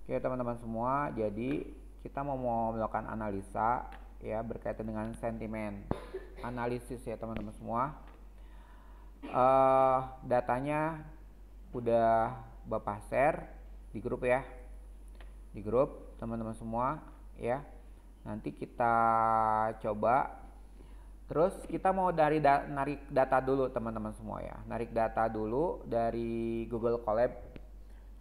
Oke teman-teman semua, jadi kita mau melakukan analisa ya berkaitan dengan sentimen analisis ya teman-teman semua. Datanya udah Bapak share di grup ya, di grup teman-teman semua ya. Nanti kita coba. Terus kita mau narik data dulu teman-teman semua ya, narik data dulu dari Google Colab.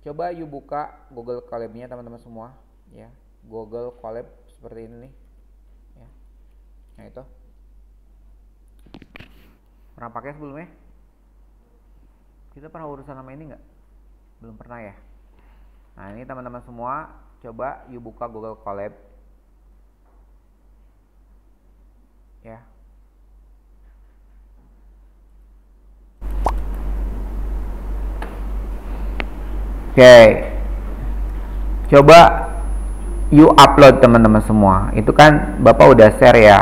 Coba yuk buka Google Colab-nya teman-teman semua ya. Google Colab seperti ini nih ya. Nah itu pernah pakai sebelumnya? Kita pernah urusan sama ini nggak? Belum pernah ya. Nah ini teman-teman semua, coba yuk buka Google Colab ya. Oke, coba you upload teman-teman semua. Itu kan Bapak udah share ya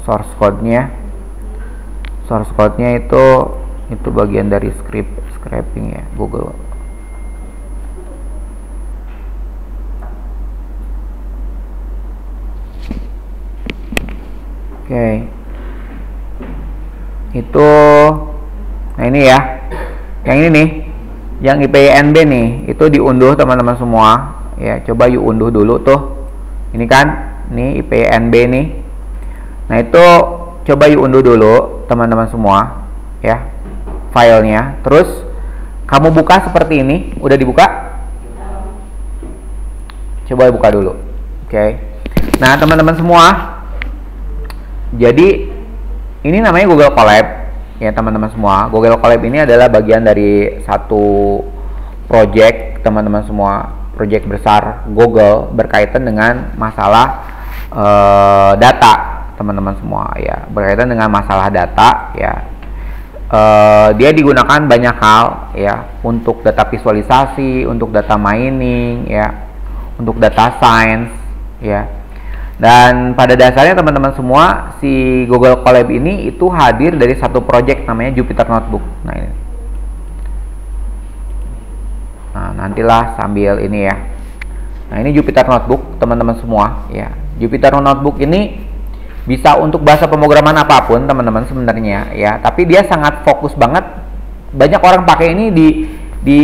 source code-nya. Source code-nya itu bagian dari scraping ya Google. Oke. Itu nah ini ya. Yang ini nih. Yang IPNB nih itu diunduh teman-teman semua ya. Coba yuk unduh dulu tuh, ini kan nih IPNB nih. Nah itu coba yuk unduh dulu teman-teman semua ya filenya. Terus kamu buka seperti ini. Udah dibuka? Coba buka dulu. Oke. Nah teman-teman semua, jadi ini namanya Google Colab ya teman-teman semua. Google Colab ini adalah bagian dari satu project teman-teman semua, project besar Google berkaitan dengan masalah data teman-teman semua ya, berkaitan dengan masalah data ya. Dia digunakan banyak hal ya, untuk data visualisasi, untuk data mining ya, untuk data science ya. Dan pada dasarnya teman-teman semua, si Google Colab ini itu hadir dari satu project namanya Jupyter Notebook. Nah ini. Nah nantilah sambil ini ya. Nah ini Jupyter Notebook teman-teman semua ya. Jupyter Notebook ini bisa untuk bahasa pemrograman apapun teman-teman sebenarnya ya. Tapi dia sangat fokus banget. Banyak orang pakai ini di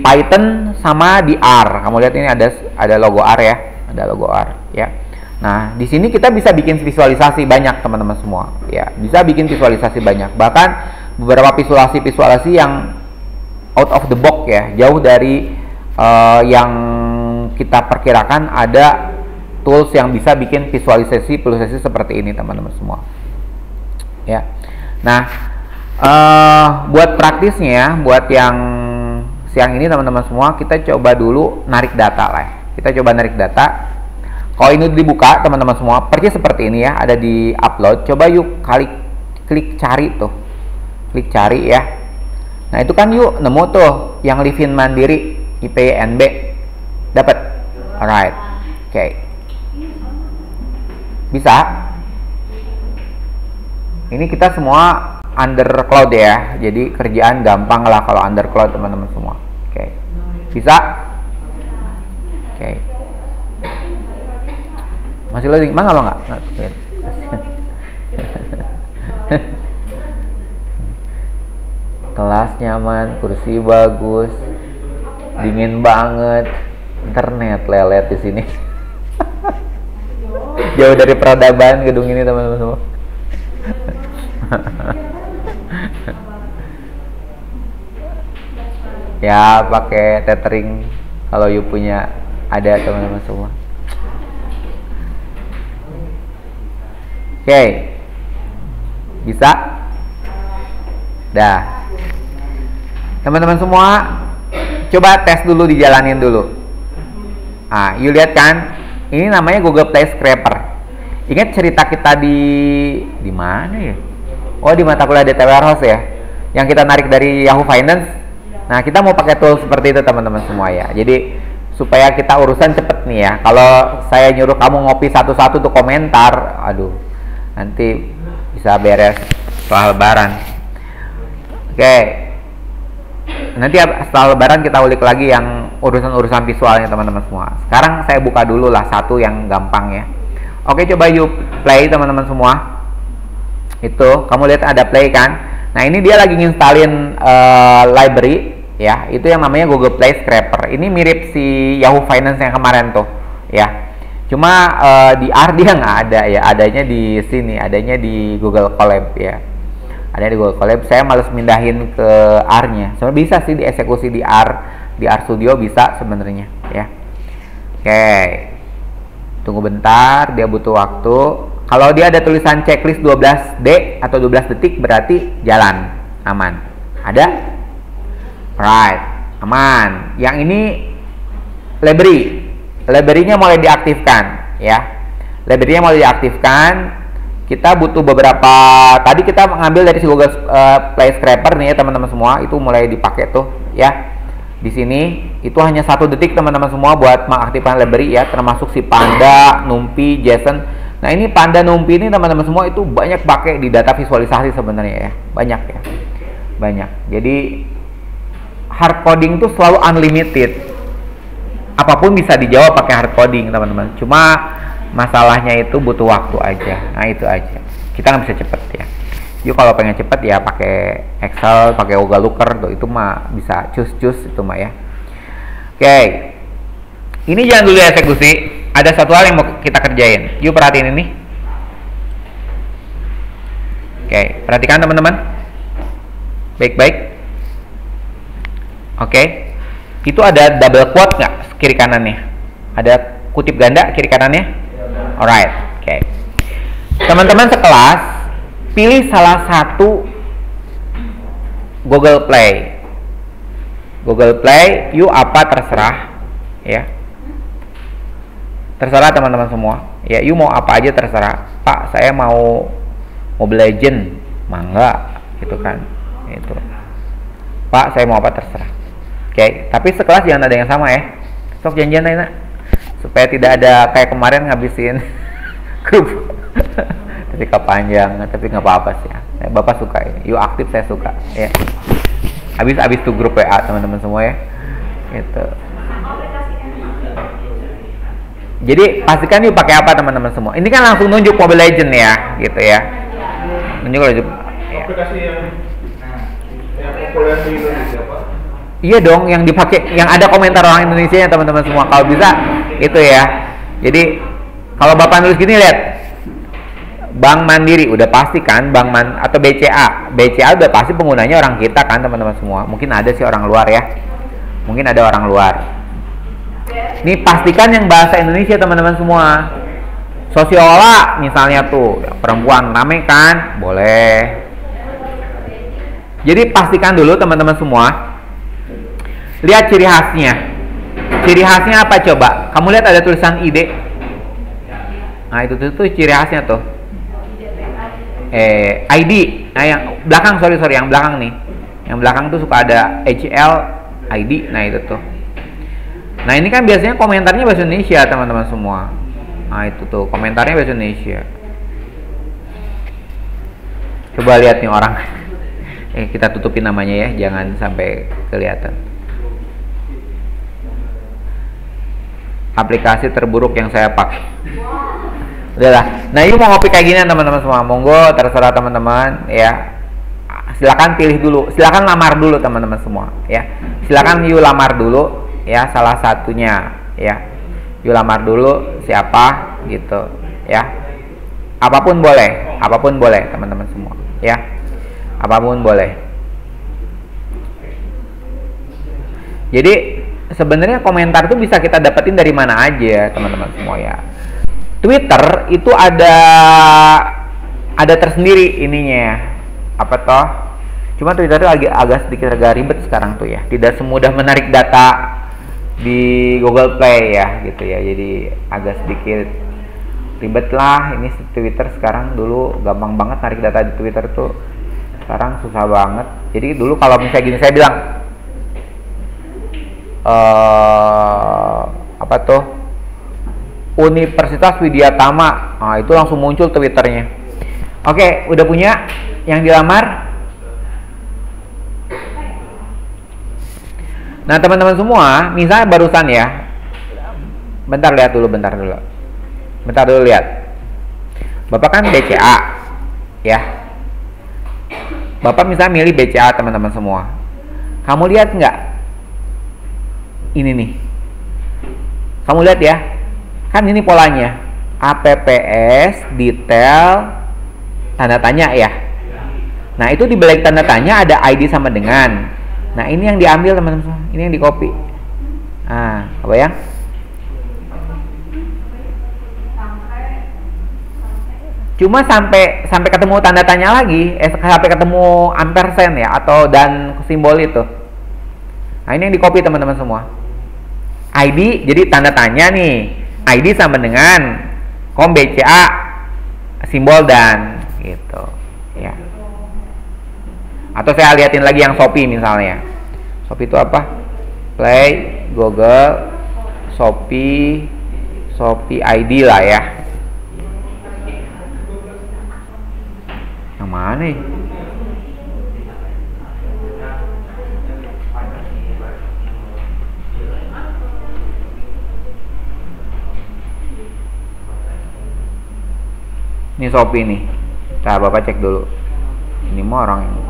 Python sama di R. Kamu lihat ini ada logo R ya. Ada logo R ya. Nah, di sini kita bisa bikin visualisasi banyak teman-teman semua ya. Bisa bikin visualisasi banyak. Bahkan beberapa visualisasi yang out of the box ya, jauh dari yang kita perkirakan. Ada tools yang bisa bikin visualisasi seperti ini teman-teman semua. Ya. Nah, buat praktisnya ya, buat yang siang ini teman-teman semua, kita coba dulu narik data lah ya. Kita coba narik data. Kalau ini dibuka teman-teman semua, persis seperti ini ya, ada di upload. Coba yuk klik cari tuh, klik cari ya. Nah itu kan yuk nemu tuh yang Livin Mandiri IPNB, dapat, alright, oke. Bisa. Ini kita semua under cloud ya, jadi kerjaan gampang lah kalau under cloud teman-teman semua. Oke, bisa. Oke. Masih loading, mana lo nggak? Kelas nyaman, kursi bagus, dingin banget, internet lelet di sini. Jauh dari peradaban gedung ini teman-teman semua. Ya pakai tethering kalau you punya, ada teman-teman semua. Oke, bisa? Dah. Teman-teman semua, coba tes dulu, dijalanin dulu. Nah, you lihat kan? Ini namanya Google Play Scraper. Ingat cerita kita di mana ya? Oh, di mata kuliah Data Warehouse ya, yang kita narik dari Yahoo Finance. Nah, kita mau pakai tool seperti itu teman-teman semua ya. Jadi supaya kita urusan cepet nih ya. Kalau saya nyuruh kamu ngopi satu-satu tuh komentar, aduh, nanti bisa beres setelah lebaran. Oke. Nanti setelah lebaran kita ulik lagi yang urusan-urusan visualnya teman-teman semua. Sekarang saya buka dulu lah satu yang gampang ya. Oke, coba yuk play teman-teman semua. Itu kamu lihat ada play kan. Nah ini dia lagi nginstalin library ya, itu yang namanya Google Play Scraper. Ini mirip si Yahoo Finance yang kemarin tuh ya. Cuma di R dia nggak ada ya, adanya di sini, adanya di Google Colab ya. Ada di Google Colab. Saya males mindahin ke R-nya. Sebenarnya bisa sih dieksekusi di R Studio bisa sebenarnya ya. Oke. Tunggu bentar, dia butuh waktu. Kalau dia ada tulisan checklist 12D atau 12 detik berarti jalan, aman. Ada? Right, aman. Yang ini library-nya mulai diaktifkan ya. Library-nya mulai diaktifkan. Kita butuh beberapa, tadi kita mengambil dari si Google Play Scraper nih ya teman-teman semua, itu mulai dipakai tuh ya. Di sini itu hanya 1 detik teman-teman semua buat mengaktifkan library ya, termasuk si Panda, NumPy, JSON. Nah ini Panda, NumPy ini teman-teman semua itu banyak pakai di data visualisasi sebenarnya ya, banyak ya, banyak. Jadi hard coding itu selalu unlimited, apapun bisa dijawab pakai hard coding teman-teman. Cuma masalahnya itu butuh waktu aja. Nah itu aja, kita nggak bisa cepet ya. Yuk kalau pengen cepet ya pakai Excel, pakai VLOOKUP tuh, itu mah bisa cus itu mah ya. Oke, ini jangan dulu eksekusi. Ada satu hal yang mau kita kerjain. Yuk perhatiin ini. Oke, perhatikan teman-teman. Baik-baik. Oke, itu ada double quote nggak kiri kanannya? Ada kutip ganda kiri kanannya? Alright. Oke. Teman-teman sekelas, pilih salah satu Google Play. Google Play, yuk apa terserah ya. Terserah teman-teman semua. Ya, yuk mau apa aja terserah. Pak, saya mau Mobile Legend, mangga gitu kan. Itu. Pak, saya mau apa terserah. Oke, tapi sekelas jangan ada yang sama ya. Sok janjian enak. Supaya tidak ada kayak kemarin ngabisin grup. Ketika panjang, tapi nggak apa-apa sih ya. Bapak suka ini, yuk aktif, saya suka ya. Habis tuh grup WA teman-teman semua ya. Gitu. Jadi pastikan yuk pakai apa teman-teman semua. Ini kan langsung nunjuk Mobile Legend ya, gitu ya. Nunjuk ya. Aplikasi yang populer di Indonesia Pak. Iya dong, yang dipakai, yang ada komentar orang Indonesia ya teman-teman semua. Kalau bisa itu ya. Jadi kalau Bapak nulis gini, lihat. Bank Mandiri udah pasti kan, atau BCA udah pasti penggunanya orang kita kan teman-teman semua. Mungkin ada sih orang luar ya, mungkin ada orang luar. Ini pastikan yang bahasa Indonesia teman-teman semua. Sosiola misalnya tuh perempuan rame kan, boleh. Jadi pastikan dulu teman-teman semua. Lihat ciri khasnya. Ciri khasnya apa coba? Kamu lihat ada tulisan ID. Nah itu tuh ciri khasnya tuh. ID. Nah yang belakang, sorry yang belakang nih. Yang belakang tuh suka ada HL ID. Nah itu tuh. Nah ini kan biasanya komentarnya bahasa Indonesia teman-teman semua. Nah itu tuh komentarnya bahasa Indonesia. Coba lihat nih orang. Kita tutupin namanya ya, jangan sampai kelihatan. Aplikasi terburuk yang saya pakai. Udahlah. Nah, ini mau ngopi kayak gini teman-teman semua. Monggo terserah teman-teman ya. Silakan pilih dulu. Silakan lamar dulu teman-teman semua ya. Silakan yuk lamar dulu ya salah satunya ya. Yuk lamar dulu siapa gitu ya. Apapun boleh teman-teman semua ya. Apapun boleh. Jadi sebenarnya komentar itu bisa kita dapetin dari mana aja teman-teman semua ya. Twitter itu ada tersendiri ininya apa toh. Cuma Twitter itu agak sedikit ribet sekarang tuh ya. Tidak semudah menarik data di Google Play ya gitu ya. Jadi agak sedikit ribet lah ini Twitter sekarang. Dulu gampang banget narik data di Twitter tuh. Sekarang susah banget. Jadi dulu kalau misalnya gini saya bilang apa tuh? Universitas Widyatama. Nah, itu langsung muncul Twitternya. Oke, udah punya yang dilamar? Nah teman-teman semua, misalnya barusan ya, bentar dulu lihat. Bapak kan BCA, ya. Bapak misalnya milih BCA teman-teman semua. Kamu lihat nggak? Ini nih. Kamu lihat ya, kan ini polanya. APPS, detail, tanda tanya ya. Nah itu di balik tanda tanya ada ID sama dengan. Nah ini yang diambil teman-teman semua, ini yang di copy. Nah, apa ya? Cuma sampai ketemu tanda tanya lagi, sampai ketemu ampersand ya atau dan simbol itu. Nah ini yang di copy teman-teman semua. ID jadi tanda tanya nih, ID sama dengan kom BCA simbol dan gitu ya. Atau saya liatin lagi yang Shopee misalnya. Shopee itu apa? Play, Google, Shopee ID lah ya. Yang mana nih? Ini Shopee nih. Nah, Bapak cek dulu. Ini mau orang ini.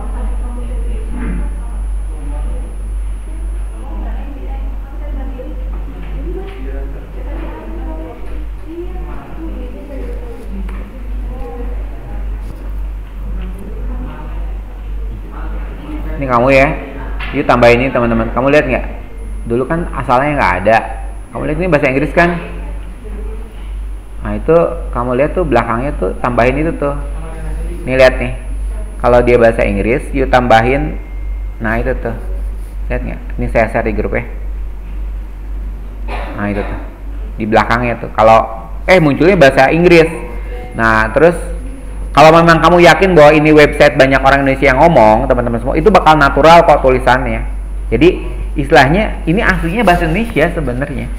Ini kamu ya. Yuk tambah ini teman-teman. Kamu lihat nggak? Dulu kan asalnya nggak ada. Kamu lihat ini bahasa Inggris kan? Nah itu kamu lihat tuh belakangnya tuh tambahin itu tuh. Nih lihat nih. Kalau dia bahasa Inggris, yuk tambahin. Nah itu tuh. Lihat nggak? Ini saya share di grup ya. Nah itu tuh. Di belakangnya tuh. Kalau munculnya bahasa Inggris. Nah terus kalau memang kamu yakin bahwa ini website banyak orang Indonesia yang ngomong, teman-teman semua, itu bakal natural kok tulisannya. Jadi istilahnya ini aslinya bahasa Indonesia sebenarnya.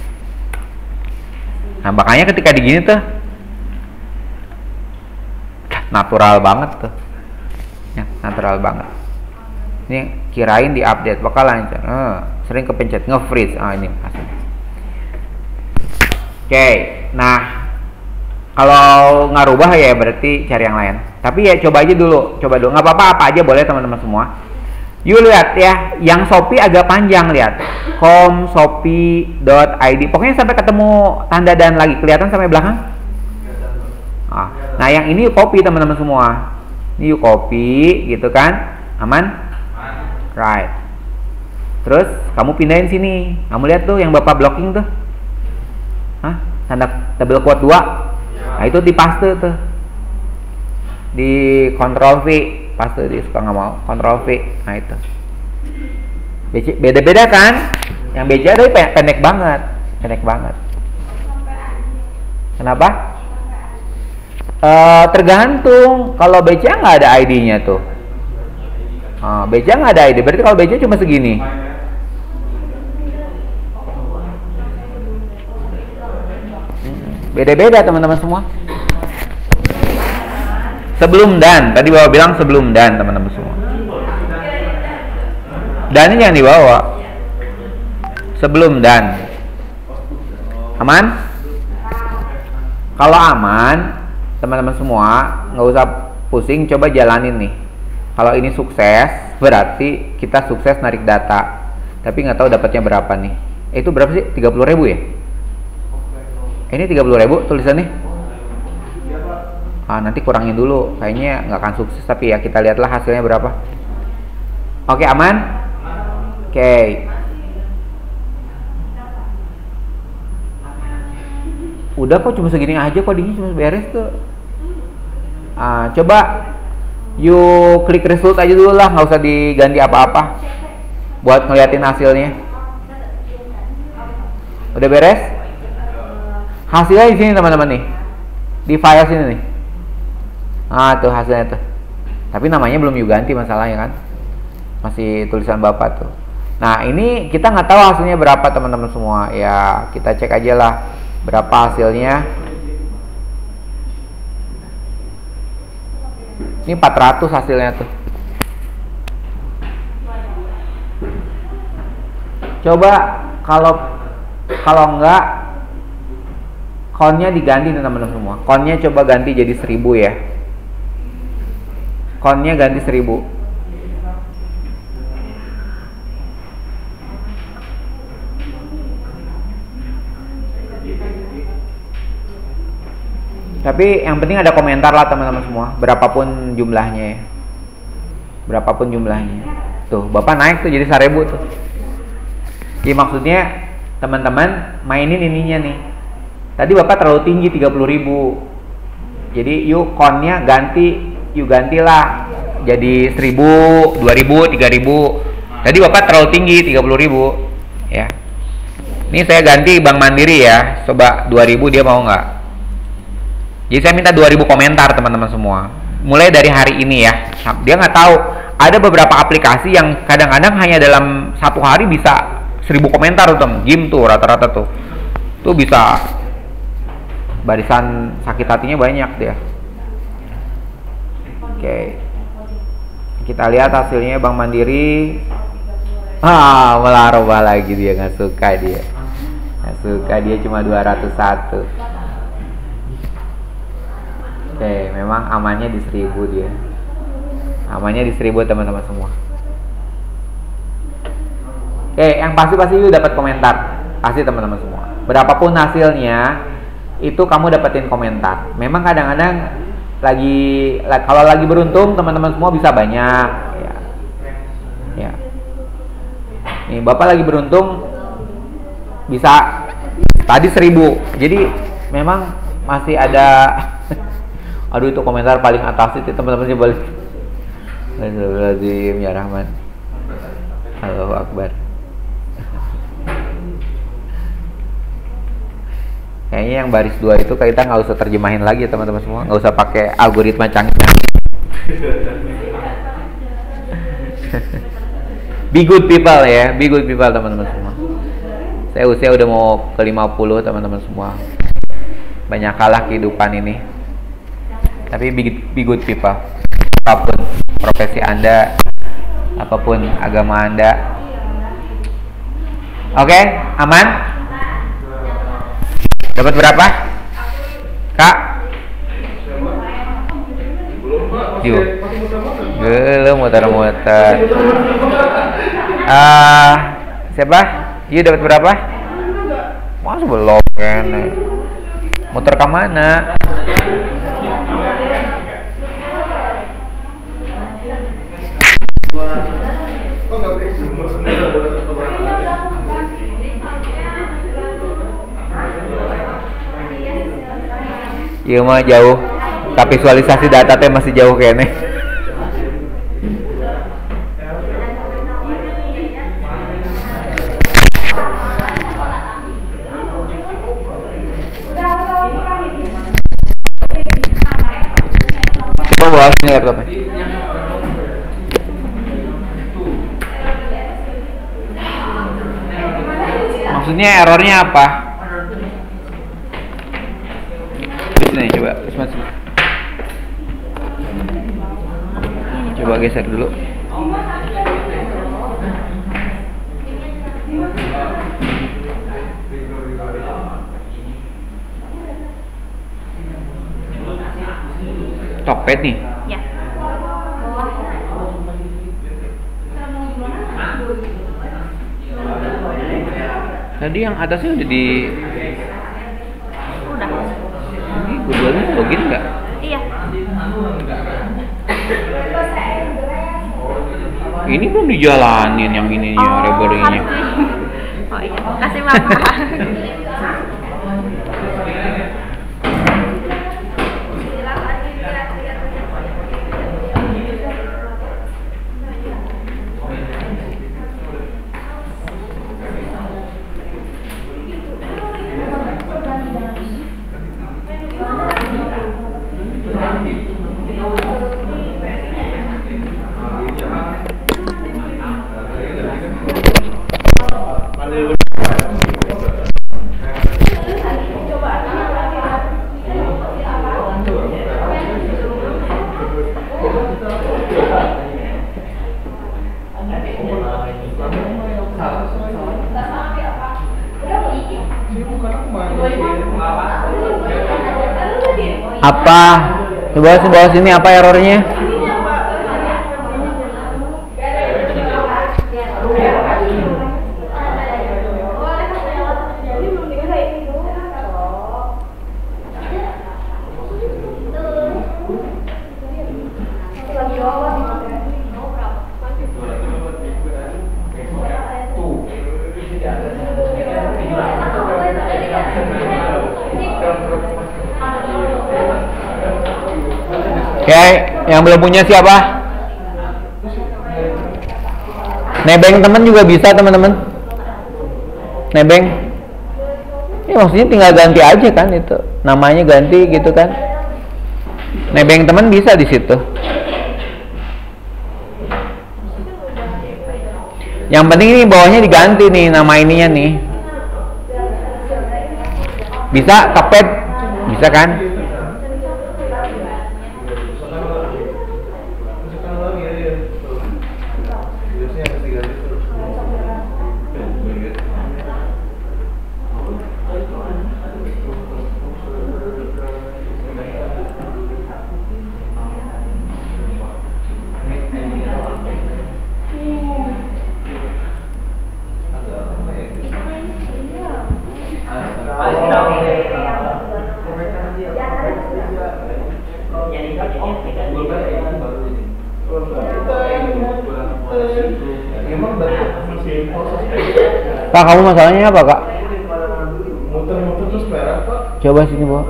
Nah makanya ketika digini tuh natural banget tuh, ya, natural banget. Ini kirain di update bakal lancar, sering kepencet nge-freeze. Ini asli. Oke, nah kalau nggak rubah ya berarti cari yang lain. Tapi ya coba dulu, nggak apa-apa, apa aja boleh teman-teman semua. Yuk lihat ya, yang Shopee agak panjang, lihat shopee.id. Pokoknya sampai ketemu tanda dan lagi kelihatan sampai belakang. Nah yang ini yuk copy teman-teman semua. Ini yuk copy gitu kan, aman? Right. Terus kamu pindahin sini. Kamu lihat tuh yang Bapak blocking tuh, tanda double quote 2. Nah itu di paste tuh, di Ctrl V, paste di suka nggak mau Ctrl V. Nah itu beda-beda kan, yang BCA tadi pendek banget. Kenapa? Tergantung. Kalau BCA nggak ada ID-nya tuh, BCA nggak ada ID, berarti kalau BCA cuma segini. Beda-beda teman-teman semua. Sebelum dan, tadi Bapak bilang sebelum dan teman-teman semua. Dan ini jangan dibawa. Sebelum dan. Aman? Kalau aman, teman-teman semua nggak usah pusing, coba jalanin nih. Kalau ini sukses, berarti kita sukses narik data. Tapi nggak tahu dapatnya berapa nih. Itu berapa sih? 30.000 ya? Ini 30.000 tulisannya. Nanti kurangin dulu, kayaknya nggak akan sukses, tapi ya kita lihatlah hasilnya berapa. Oke, aman? Oke. Udah kok cuma segini aja, codingnya cuma beres tuh. Coba yuk klik result aja dulu lah, nggak usah diganti apa-apa buat ngeliatin hasilnya. Udah beres? Hasilnya di sini teman-teman nih, di file sini nih. Tuh hasilnya tuh. Tapi namanya belum yuk ganti masalahnya kan, masih tulisan Bapak tuh. Nah ini kita nggak tahu hasilnya berapa teman-teman semua. Ya kita cek aja lah berapa hasilnya. Ini 400 hasilnya tuh. Coba kalau enggak countnya diganti teman-teman semua. Countnya coba ganti jadi 1000 ya. Countnya ganti 1000. Tapi yang penting ada komentar lah teman-teman semua, berapapun jumlahnya ya. Berapapun jumlahnya. Tuh, Bapak naik tuh jadi 1000 tuh. Jadi maksudnya teman-teman mainin ininya nih. Tadi Bapak terlalu tinggi 30.000. Jadi yuk countnya gantilah jadi 1000, 2000, 3000. Tadi Bapak terlalu tinggi 30.000 ya. Ini saya ganti Bank Mandiri ya. Coba 2000 dia mau nggak? Jadi saya minta 2000 komentar teman-teman semua. Mulai dari hari ini ya. Dia nggak tahu. Ada beberapa aplikasi yang kadang-kadang hanya dalam satu hari bisa 1000 komentar tuh, Gim tuh rata-rata tuh. Tuh bisa barisan sakit hatinya banyak dia. Oke. Kita lihat hasilnya Bank Mandiri. Malah roba lagi dia, nggak suka dia. Nggak suka dia cuma 201. Oke, memang amannya di 1000 dia. Amannya di 1000 teman-teman semua. Oke, yang pasti yuk dapat komentar. Pasti teman-teman semua. Berapapun hasilnya, itu kamu dapetin komentar. Memang kadang-kadang kalau lagi beruntung teman-teman semua bisa banyak ya. Ya. Nih, Bapak lagi beruntung bisa tadi 1000. Jadi memang masih ada aduh itu komentar paling atas itu teman-teman sih balik. Astagfirullahaladzim ya Rahman. Allahu Akbar. Kayaknya yang baris 2 itu kita nggak usah terjemahin lagi ya teman-teman semua, nggak usah pakai algoritma canggih. Be good people ya, be good people teman-teman semua. Saya usia udah mau ke 50 teman-teman semua. Banyak kalah kehidupan ini. Tapi be good people. Apapun profesi Anda, apapun agama Anda. Oke, aman? Dapat berapa? Kak? Yuk. Belum muter-muter. Siapa? Yuk dapat berapa? Masa belum kan? Muter ke mana? Iya mah jauh, tapi visualisasi data teh masih jauh kayaknya. Oh, bawa sini laptopnya. Maksudnya errornya apa? Nih coba, coba geser dulu. Tokped nih. Ya. Tadi yang atasnya udah di. Udah. Ini keduanya login nggak? Iya. Ini belum dijalanin yang ininya, rebornya. Oh iya, kasih Bapak. Apa? Coba di bawah sini apa errornya? Oke, yang belum punya siapa? Nebeng temen juga bisa teman-teman. Nebeng. Ya maksudnya tinggal ganti aja kan itu. Namanya ganti gitu kan. Nebeng temen bisa di situ. Yang penting ini bawahnya diganti nih nama ininya nih. Bisa kepet, bisa kan? Kak, kamu masalahnya apa, Kak? Muter-muter terus merah, Pak. Coba sini, Bu.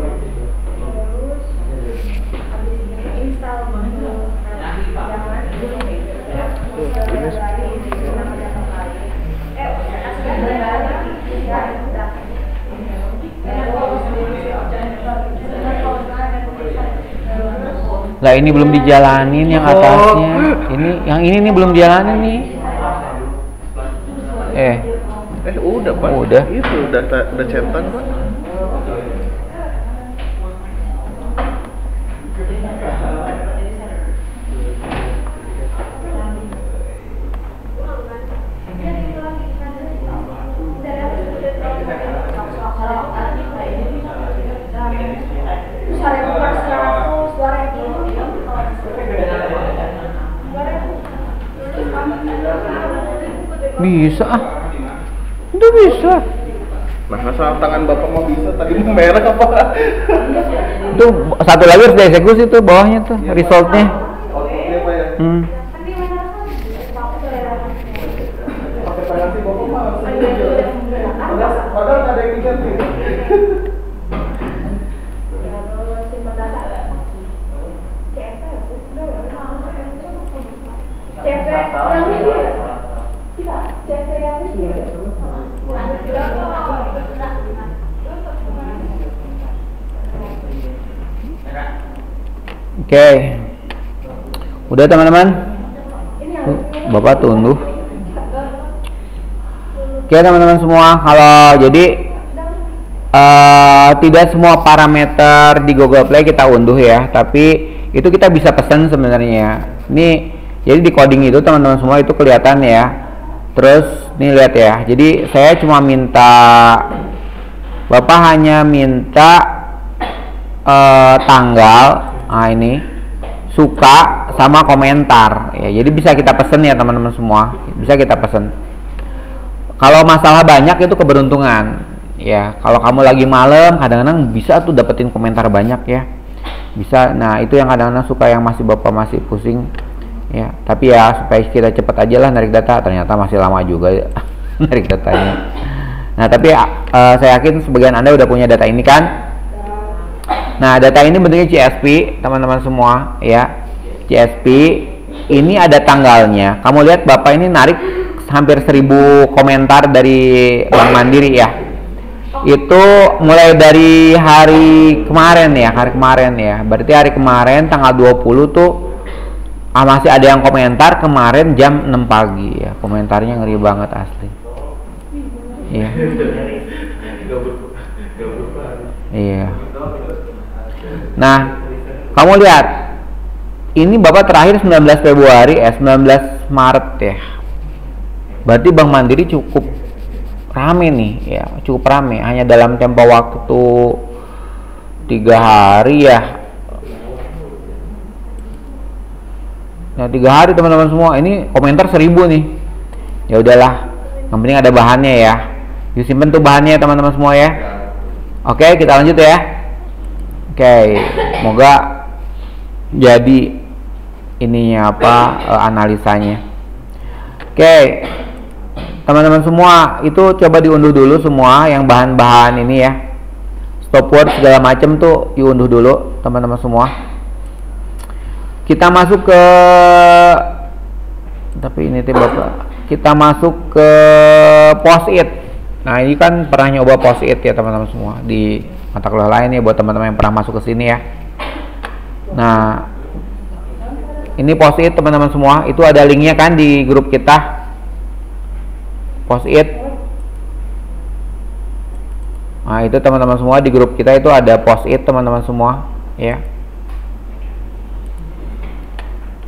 Lah ini belum dijalanin yang atasnya. Ini yang ini nih belum dijalanin nih. Udah, Pak. Udah. Itu udah centang, Pak. Bisa ah. Itu bisa. Nah, asal tangan Bapak mau bisa, tadi mau merah apa? Itu satu lagi harus dieksekusi tuh bawahnya tuh resultnya. Outputnya, Pak ya? Pakai tangan sih Bapak mah. Padahal nggak ada yang diganti. Oke. Udah teman-teman? Bapak tunduk. Oke teman-teman semua, kalau jadi tidak semua parameter di Google Play kita unduh ya, tapi itu kita bisa pesan sebenarnya. Ini jadi di coding itu teman-teman semua itu kelihatan ya. Terus nih lihat ya. Jadi saya cuma minta, Bapak hanya minta tanggal, ini suka sama komentar ya. Jadi bisa kita pesen ya teman-teman semua, bisa kita pesen. Kalau masalah banyak itu keberuntungan ya. Kalau kamu lagi malam kadang-kadang bisa tuh dapetin komentar banyak ya, bisa. Nah itu yang kadang-kadang suka, yang Bapak masih pusing ya. Tapi ya supaya kita cepet aja lah narik data, ternyata masih lama juga ya narik datanya. Nah tapi saya yakin sebagian Anda udah punya data ini kan. Nah data ini bentuknya CSV teman-teman semua ya. CSV ini ada tanggalnya. Kamu lihat Bapak ini narik hampir 1000 komentar dari Bank Mandiri ya. Itu mulai dari hari kemarin ya, berarti hari kemarin tanggal 20 tuh masih ada yang komentar kemarin jam 6 pagi ya. Komentarnya ngeri banget asli. Iya. Iya. Nah, kamu lihat ini Bapak terakhir 19 Februari 19 Maret ya. Berarti Bank Mandiri cukup rame nih ya, cukup rame. Hanya dalam tempo waktu 3 hari ya. Nah 3 hari teman-teman semua, ini komentar 1000 nih. Ya udahlah, yang penting ada bahannya ya. Yuk simpen tuh bahannya teman-teman semua ya. Oke, kita lanjut ya. Oke, semoga jadi ininya apa analisanya. Oke, teman-teman semua itu coba diunduh dulu semua yang bahan-bahan ini ya. Stopwatch segala macam tuh diunduh dulu teman-teman semua. Kita masuk ke, tapi ini tuh Bapak, kita masuk ke post-it. Nah ini kan pernah nyoba post-it ya teman-teman semua di mata kuliah lain ya, buat teman-teman yang pernah masuk ke sini ya. Nah ini post-it teman-teman semua, itu ada linknya kan di grup kita, post-it. Nah itu teman-teman semua di grup kita itu ada post-it teman-teman semua ya.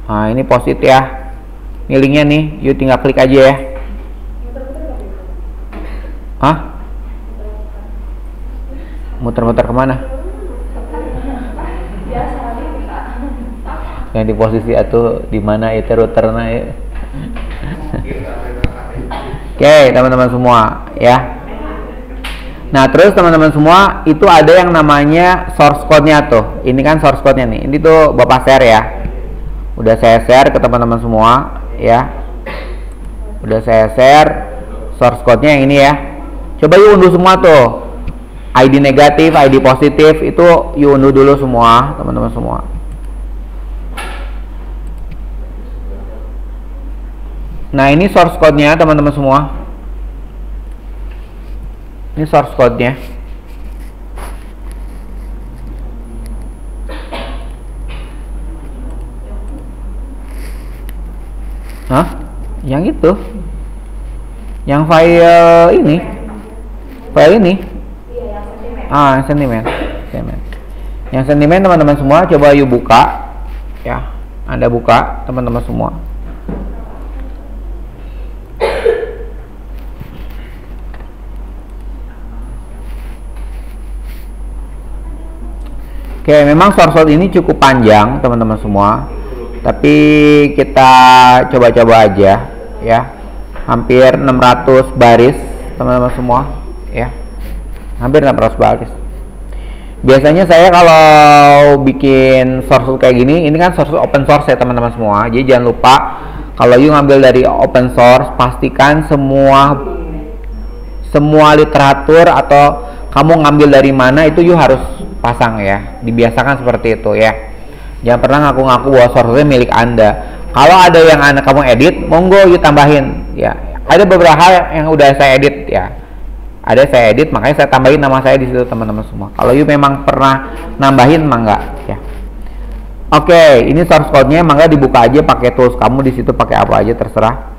Nah ini post-it ya, ini linknya nih, yuk tinggal klik aja ya. Hah? Muter-muter kemana? Yang di posisi atau di mana itu routernya ya. Oke teman-teman semua ya. Nah terus teman-teman semua itu ada yang namanya source code-nya tuh. Ini kan source code-nya nih. Ini tuh Bapak share ya. Udah saya share ke teman-teman semua ya. Udah saya share source code-nya yang ini ya. Coba yuk unduh semua tuh. ID negatif, ID positif itu yuk unduh dulu semua teman-teman semua. Nah ini source code-nya teman-teman semua. Ini source code-nya. Hah? Yang itu? Yang file ini? File ini? Yang sentimen. Yang sentimen teman-teman semua coba yuk buka ya. Anda buka teman-teman semua. Oke, memang source code ini cukup panjang teman-teman semua, tapi kita coba-coba aja ya. Hampir 600 baris teman-teman semua ya. Hampir 600 baris. Biasanya saya kalau bikin source code kayak gini, ini kan source open source ya teman-teman semua. Jadi jangan lupa kalau you ngambil dari open source, pastikan semua literatur atau kamu ngambil dari mana itu you harus pasang ya. Dibiasakan seperti itu ya. Jangan pernah ngaku-ngaku bahwa source-nya milik Anda. Kalau ada yang kamu edit, monggo you tambahin ya. Ada beberapa hal yang udah saya edit ya. Ada saya edit, makanya saya tambahin nama saya di situ teman-teman semua. Kalau you memang pernah nambahin, mangga ya. Oke, ini source code-nya, mangga dibuka aja pakai tools kamu di situ, pakai apa aja terserah.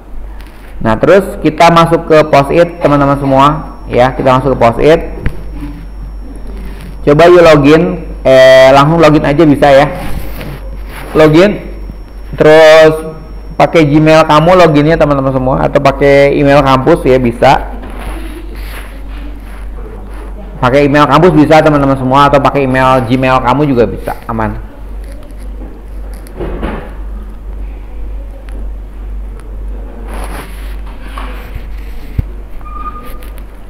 Nah, terus kita masuk ke post-it teman-teman semua ya. Kita masuk ke post-it. Coba you login, langsung login aja bisa ya. Login, terus pakai Gmail kamu loginnya teman-teman semua, atau pakai email kampus ya bisa. Pakai email kampus bisa teman-teman semua, atau pakai email Gmail kamu juga bisa, aman.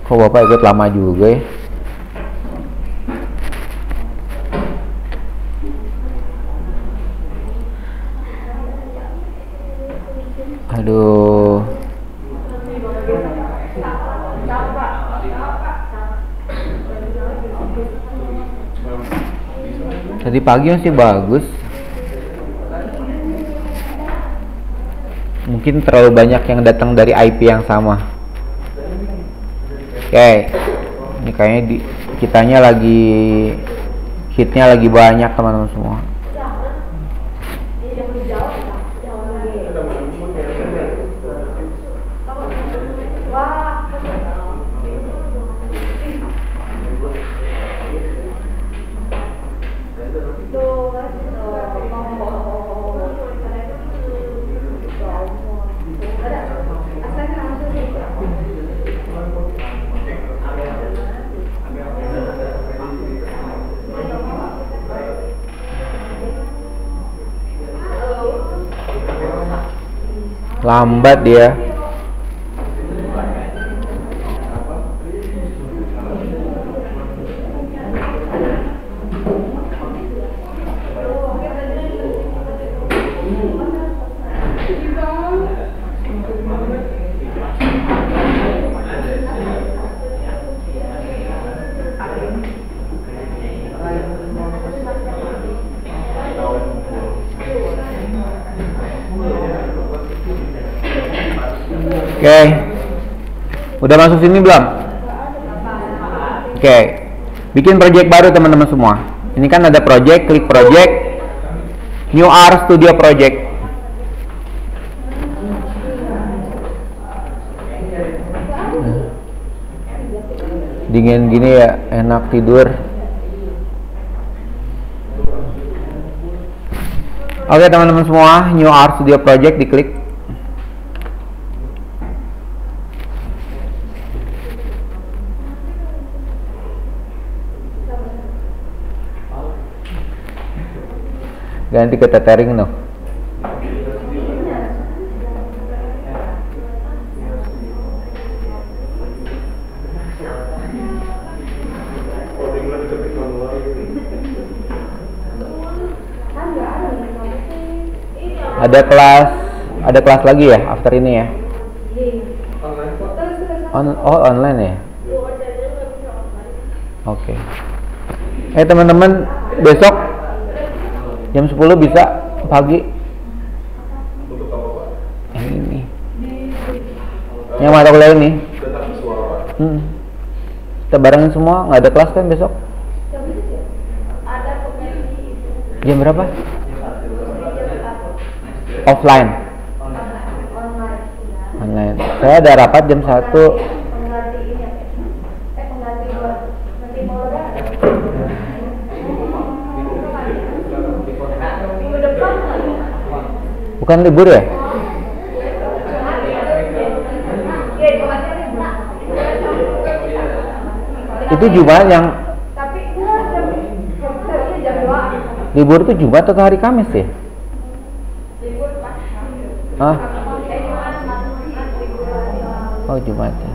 Kok Bapak ikut lama juga ya? Aduh. Tadi pagi masih bagus. Mungkin terlalu banyak yang datang dari IP yang sama. Oke. Ini kayaknya kitanya lagi hitnya lagi banyak teman-teman semua. Lambat dia. Oke. Udah masuk sini belum? Oke. Bikin project baru teman-teman semua. Ini kan ada project, klik project. New R Studio project. Dingin gini ya, enak tidur. Oke teman-teman semua, New R Studio project diklik. Ganti ke tethering no. Ada kelas lagi ya after ini ya. Online ya. Oke. Teman-teman, besok jam 10 bisa pagi. Yang ini. Yang mata kuliah ini. Kita barengin semua, nggak ada kelas kan besok? Jam berapa? Offline. Online. Saya ada rapat jam 1. Bukan libur ya? Itu Jumat yang libur itu Jumat atau hari Kamis ya? Hah? Oh Jumat ya.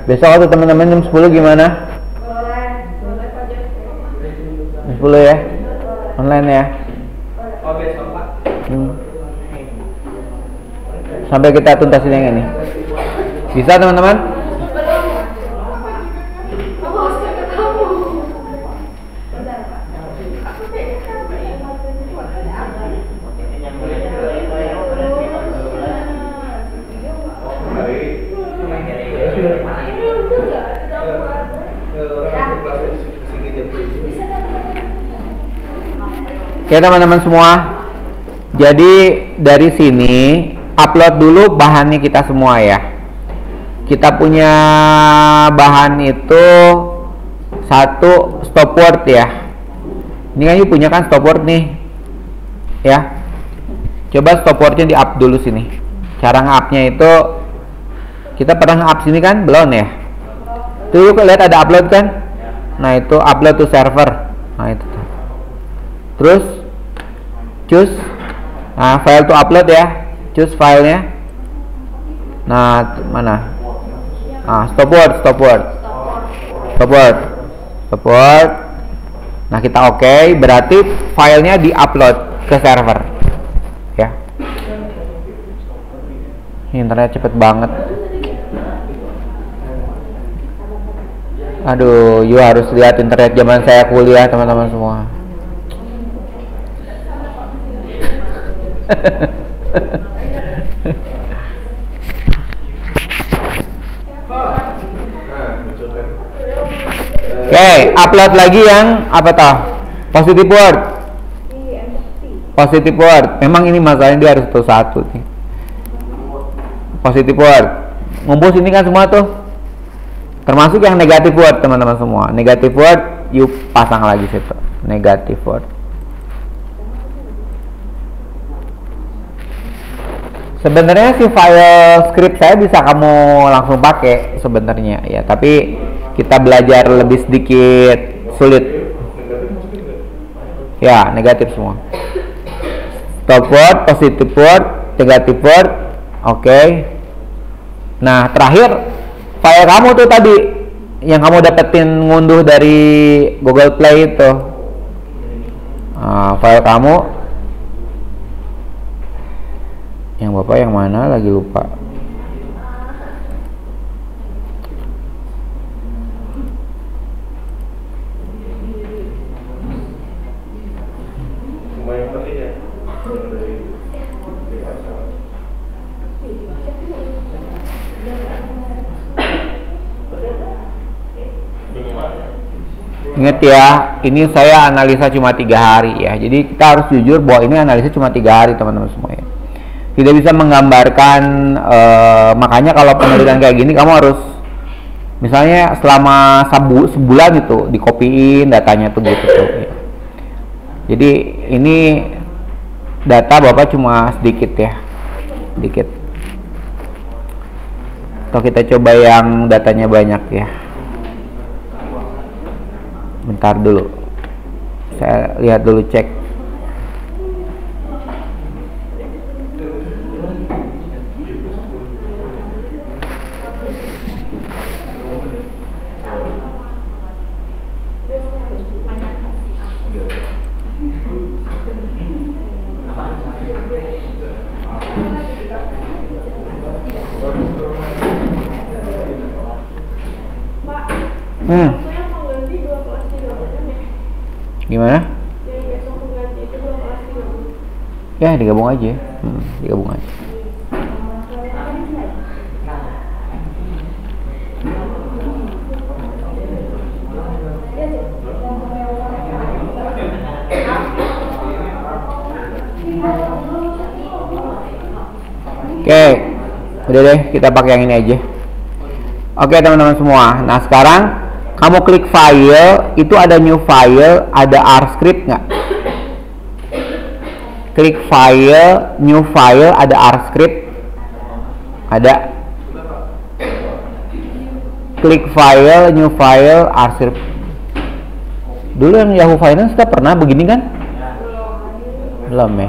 Besok waktu teman-teman jam 10 gimana? Jam 10 ya? Online ya? Sampai kita tuntasin yang ini. Bisa teman-teman? Oke teman-teman semua, jadi dari sini upload dulu bahannya kita semua ya. Kita punya bahan itu satu stopword ya. Ini kan punya kan stopword nih ya. Coba stopwordnya di up dulu sini. Cara nge-upnya itu kita pernah nge-up sini kan? Belum ya? Tuh lihat ada upload kan? Nah itu upload to server. Nah itu tuh. Terus choose file to upload ya, choose filenya. Nah mana? Stopword. Nah kita oke, berarti filenya di upload ke server ya. Internet cepet banget. Aduh, you harus lihat internet zaman saya kuliah teman-teman semua. Oke, upload lagi yang apa toh? Positive word. Memang ini masalahnya dia harus satu nih. Positive word. Ngumpul sini kan semua tuh. Termasuk yang negative word teman-teman semua. Negative word, yuk pasang lagi situ. Negative word. Sebenarnya si file script saya bisa kamu langsung pakai sebenarnya ya, tapi kita belajar lebih sedikit sulit. Ya, negatif semua. Stop word, positive word, negative word. Oke. Nah, terakhir file kamu tuh tadi yang kamu dapetin ngunduh dari Google Play itu. File kamu yang Bapak yang mana lagi lupa. Ingat ya, ini saya analisa cuma 3 hari ya. Jadi kita harus jujur bahwa ini analisa cuma 3 hari teman-teman semua ya. Tidak bisa menggambarkan, makanya kalau penelitian kayak gini kamu harus misalnya selama sebulan itu dikopiin datanya tuh gitu tuh. Ya. Jadi ini data Bapak cuma sedikit ya, sedikit. Atau kita coba yang datanya banyak ya. Bentar dulu, saya lihat dulu, cek. Gimana? Ya digabung aja, digabung aja. Oke, udah deh, kita pakai yang ini aja. Oke teman-teman semua, nah sekarang kamu klik file, itu ada new file, ada R script nggak? Klik file, new file, ada R script, ada. Klik file, new file, R script. Dulu yang Yahoo Finance kita pernah begini kan? Belum ya?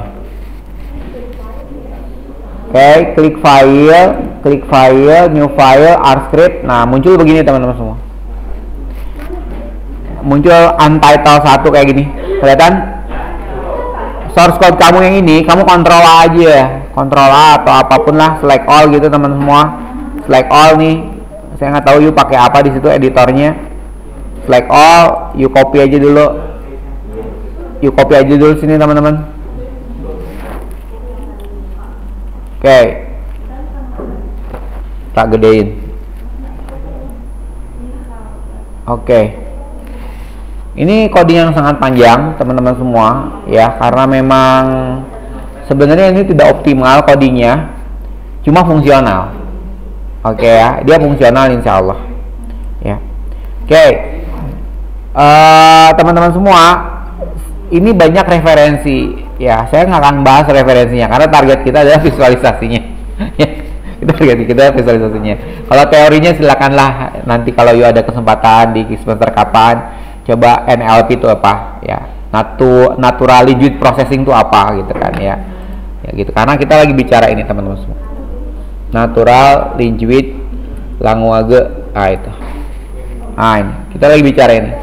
Oke, klik file, new file, R script. Nah muncul begini teman-teman semua. Muncul untitled 1 kayak gini, kelihatan? Source code kamu yang ini, kamu kontrol aja, kontrol A atau apapun lah, select all gitu teman semua, select all nih. Saya nggak tahu you pakai apa di situ editornya. Select all, you copy aja dulu, sini teman-teman. Oke, tak gedein. Oke. Ini coding yang sangat panjang teman-teman semua ya, karena memang sebenarnya ini tidak optimal codingnya, cuma fungsional. Oke ya, dia fungsional insya Allah ya. Oke, teman-teman semua, ini banyak referensi ya. Saya nggak akan bahas referensinya karena target kita adalah visualisasinya. Target kita visualisasinya. Kalau teorinya silakanlah nanti kalau ada kesempatan di semester kapan. Coba NLP itu apa ya, Natural Language Processing itu apa gitu kan ya gitu, karena kita lagi bicara ini teman-teman semua, Natural Language itu ini kita lagi bicara ini,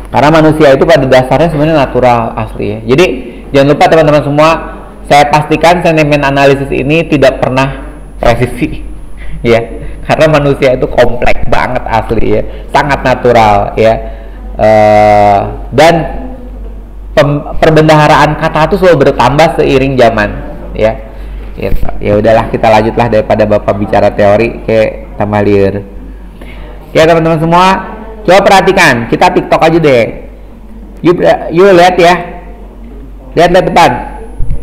karena manusia itu pada dasarnya sebenarnya natural asli ya. Jadi jangan lupa teman-teman semua, saya pastikan sentimen analisis ini tidak pernah presisi ya, karena manusia itu kompleks banget asli ya, sangat natural ya, dan perbendaharaan kata itu selalu bertambah seiring zaman ya. Ya udahlah, kita lanjutlah daripada Bapak bicara teori kayak tambah liar. Ya teman-teman semua, coba perhatikan, kita TikTok aja deh. You lihat ya, lihat depan.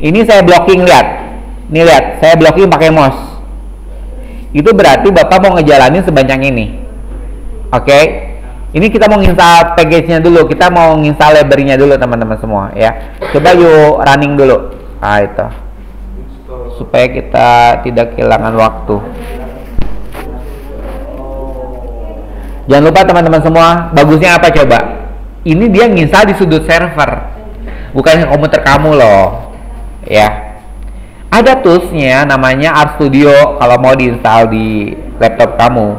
Ini saya blocking, lihat. Nih lihat, saya blocking pakai mouse. Itu berarti Bapak mau ngejalanin sebanyak ini. Oke. Ini kita mau nginstal package-nya dulu. Kita mau nginstal library-nya dulu teman-teman semua ya. Coba yuk running dulu. Ah itu. Supaya kita tidak kehilangan waktu. Jangan lupa teman-teman semua, bagusnya apa coba? Ini dia nginstal di sudut server. Bukan komputer kamu loh. ya. Ada toolsnya namanya RStudio kalau mau diinstal di laptop kamu.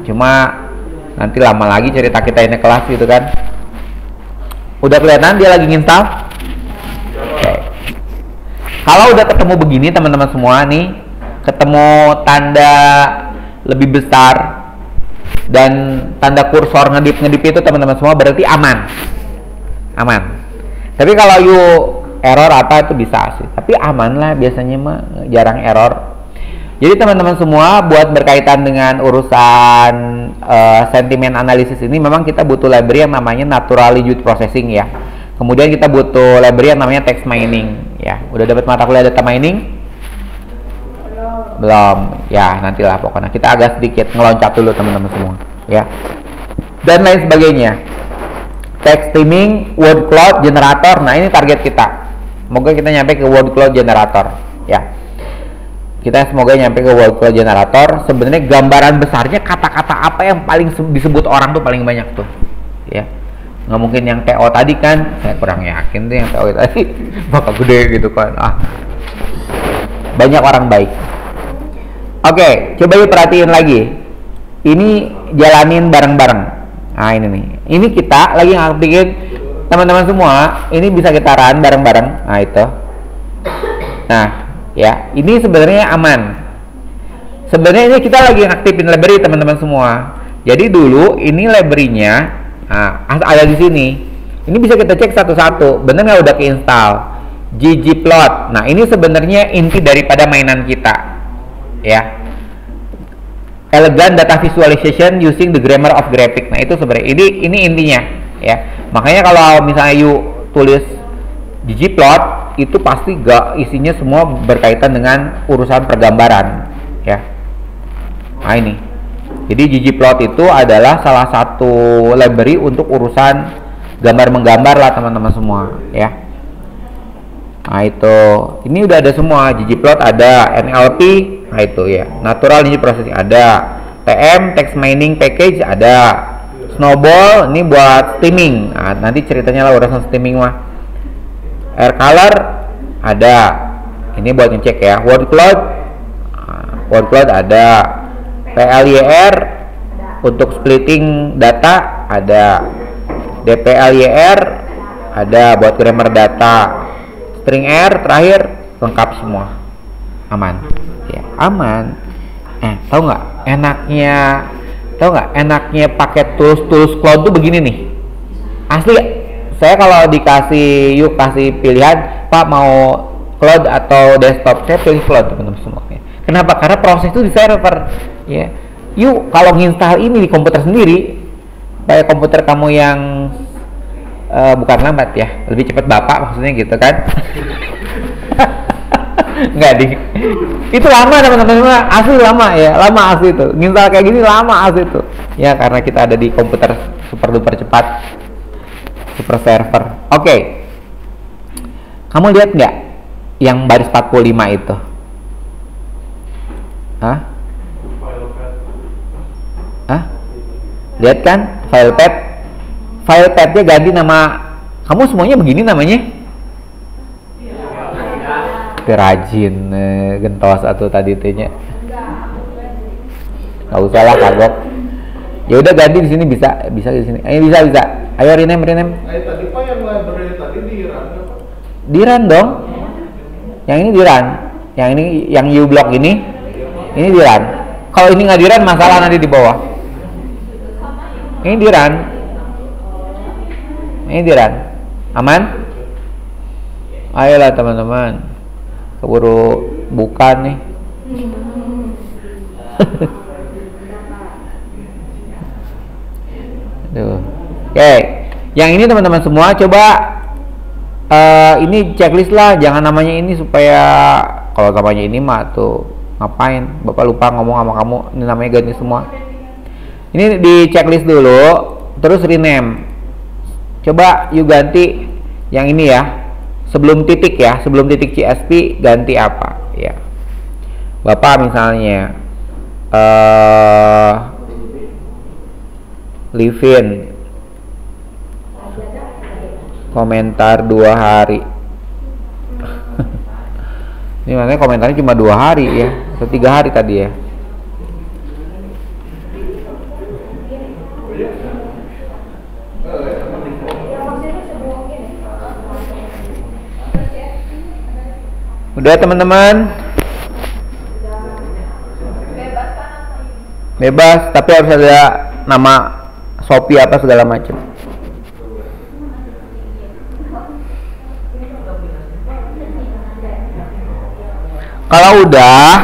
Cuma nanti lama lagi cerita kita ini kelas gitu kan. Udah kelihatan dia lagi nginstal? Oke. Kalau udah ketemu begini teman-teman semua nih, ketemu tanda lebih besar dan tanda kursor ngedip itu teman-teman semua berarti aman. Tapi kalau error apa itu bisa sih, tapi aman lah, biasanya mah jarang error. Jadi teman-teman semua buat berkaitan dengan urusan sentimen analisis ini memang kita butuh library yang namanya natural language processing ya. Kemudian kita butuh library yang namanya text mining ya. Udah dapat mata kuliah data mining? Belum. Ya, nantilah pokoknya. Kita agak sedikit ngeloncat dulu teman-teman semua ya. Dan lain sebagainya. Text streaming, word cloud generator. Nah, ini target kita. Semoga kita nyampe ke word cloud generator ya. Kita semoga nyampe ke word cloud generator. Sebenarnya gambaran besarnya kata-kata apa yang paling disebut orang tuh paling banyak tuh ya. Nggak mungkin yang TO tadi kan, saya kurang yakin tuh yang TO tadi bakal gede gitu kan. Banyak orang baik. Oke, coba yuk perhatiin lagi. Ini jalanin bareng-bareng. Nah ini nih, ini kita lagi ngaktifin teman-teman semua. Ini bisa kita run bareng-bareng. Nah itu. Nah ya, ini sebenarnya aman. Sebenarnya ini kita lagi ngaktifin library teman-teman semua. Jadi dulu ini library-nya ada di sini. Ini bisa kita cek satu-satu. Bener nggak udah keinstall? ggplot. Nah ini sebenarnya inti daripada mainan kita. Ya. Elegant data visualization using the grammar of graphic. Nah itu sebenarnya ini intinya ya. Makanya kalau misalnya tulis ggplot itu pasti isinya semua berkaitan dengan urusan pergambaran ya. Nah ini. Jadi ggplot itu adalah salah satu library untuk urusan gambar menggambar lah teman-teman semua ya. Nah itu, ini udah ada semua. ggplot ada, NLP, nah itu ya, natural language processing ada, TM text mining package ada, Snowball ini buat streaming. Nah, nanti ceritanya lah urusan streaming mah. Air color ada, ini buat ngecek ya. Word cloud ada, PLYR untuk splitting data ada, DPLYR ada buat grammar data. String R terakhir lengkap semua, aman ya, aman. Tahu nggak enaknya pakai tools cloud tuh begini nih, asli. Saya kalau kasih pilihan, Pak mau cloud atau desktop, saya pilih cloud teman-teman semua ya. Kenapa? Karena proses itu di server ya. Kalau nginstal ini di komputer sendiri, kayak komputer kamu yang bukan lambat ya, lebih cepat bapak maksudnya gitu kan. Enggak itu lama teman-teman, asli lama ya, lama asli itu nginstal kayak gini, lama asli itu ya, karena kita ada di komputer super duper cepat, super server. Oke. Kamu lihat nggak yang baris 45 itu? Lihat kan file path-nya ganti nama. Kamu semuanya begini namanya? Rajin gentos atau tadi tehnya. Enggak usah lah kagok. Ya udah ganti di sini, bisa di sini. Bisa. Ayo rename. Tadi Pak yang library tadi di run apa? Di run dong. Yang ini di run. Yang ini yang uBlock ini di run. Kalau ini nggak di run masalah nanti di bawah. Ini di run. Aman? Ayolah teman-teman, keburu buka nih. Oke, yang ini teman-teman semua coba ini checklist lah, jangan namanya ini supaya kalau namanya ini mah tuh ngapain? Bapak lupa ngomong sama kamu, ini namanya ganti semua. Ini di checklist dulu, terus rename. Coba yuk ganti yang ini ya, sebelum titik CSP ganti apa ya. Bapak misalnya Livin komentar 2 hari Ini makanya komentarnya cuma 2 hari ya, atau 3 hari tadi ya. Udah teman-teman, bebas, tapi harus ada nama Shopee apa segala macam. Kalau udah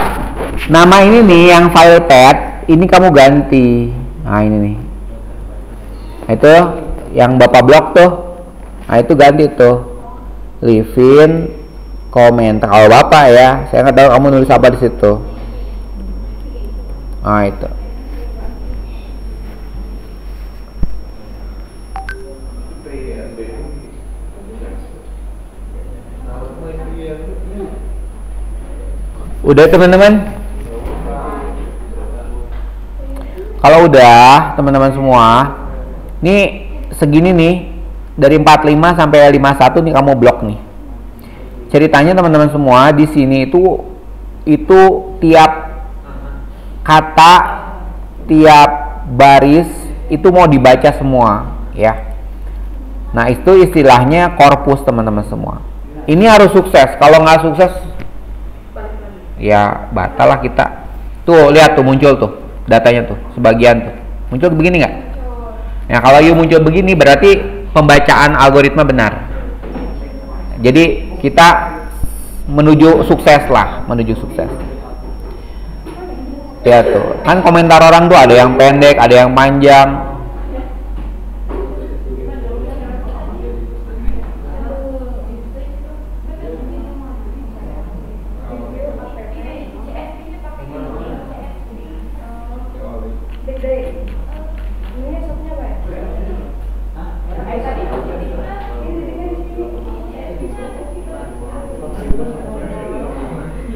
nama ini nih yang file pad ini kamu ganti. Nah ini nih, itu yang bapak blok tuh, nah itu ganti tuh, Livin komentar. Kalau bapak ya, saya nggak tahu kamu nulis apa di situ. Nah itu. Udah teman-teman? Kalau udah teman-teman semua, nih segini nih dari 45 sampai 51 nih kamu blok nih. Ceritanya teman-teman semua di sini itu tiap kata, tiap baris itu mau dibaca semua ya. Nah itu istilahnya korpus teman-teman semua. Ini harus sukses. Kalau nggak sukses ya batal lah kita. Tuh lihat tuh muncul tuh datanya tuh sebagian tuh muncul begini nggak? Nah kalau muncul begini berarti pembacaan algoritma benar. Jadi kita menuju sukses lah, menuju sukses. Ya tuh kan komentar orang tuh ada yang pendek, ada yang panjang.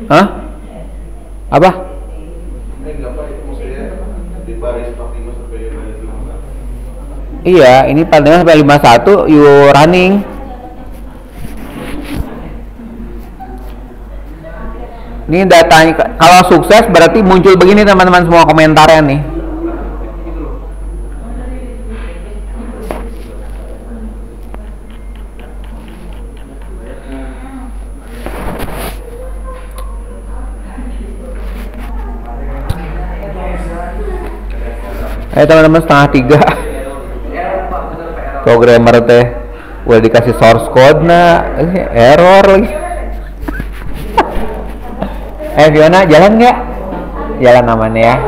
Hah? Apa? Iya, ini 45 sampai 51 you running. Ini datanya kalau sukses berarti muncul begini teman-teman semua komentarnya nih. Teman-teman 2:30 programmer teh udah dikasih source code error lagi. Fiona jalan nggak? Jalan aman ya.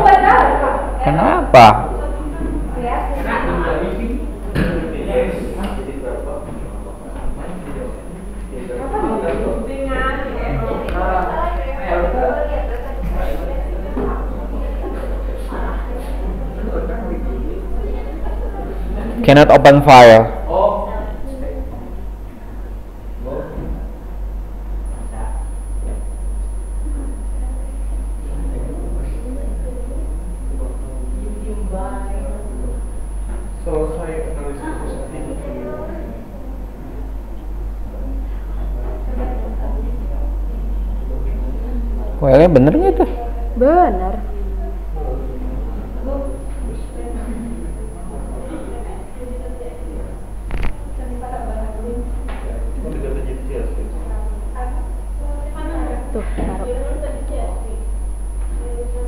Kenapa? Cannot open file. Filenya bener nggak tuh? Bener. Tuh,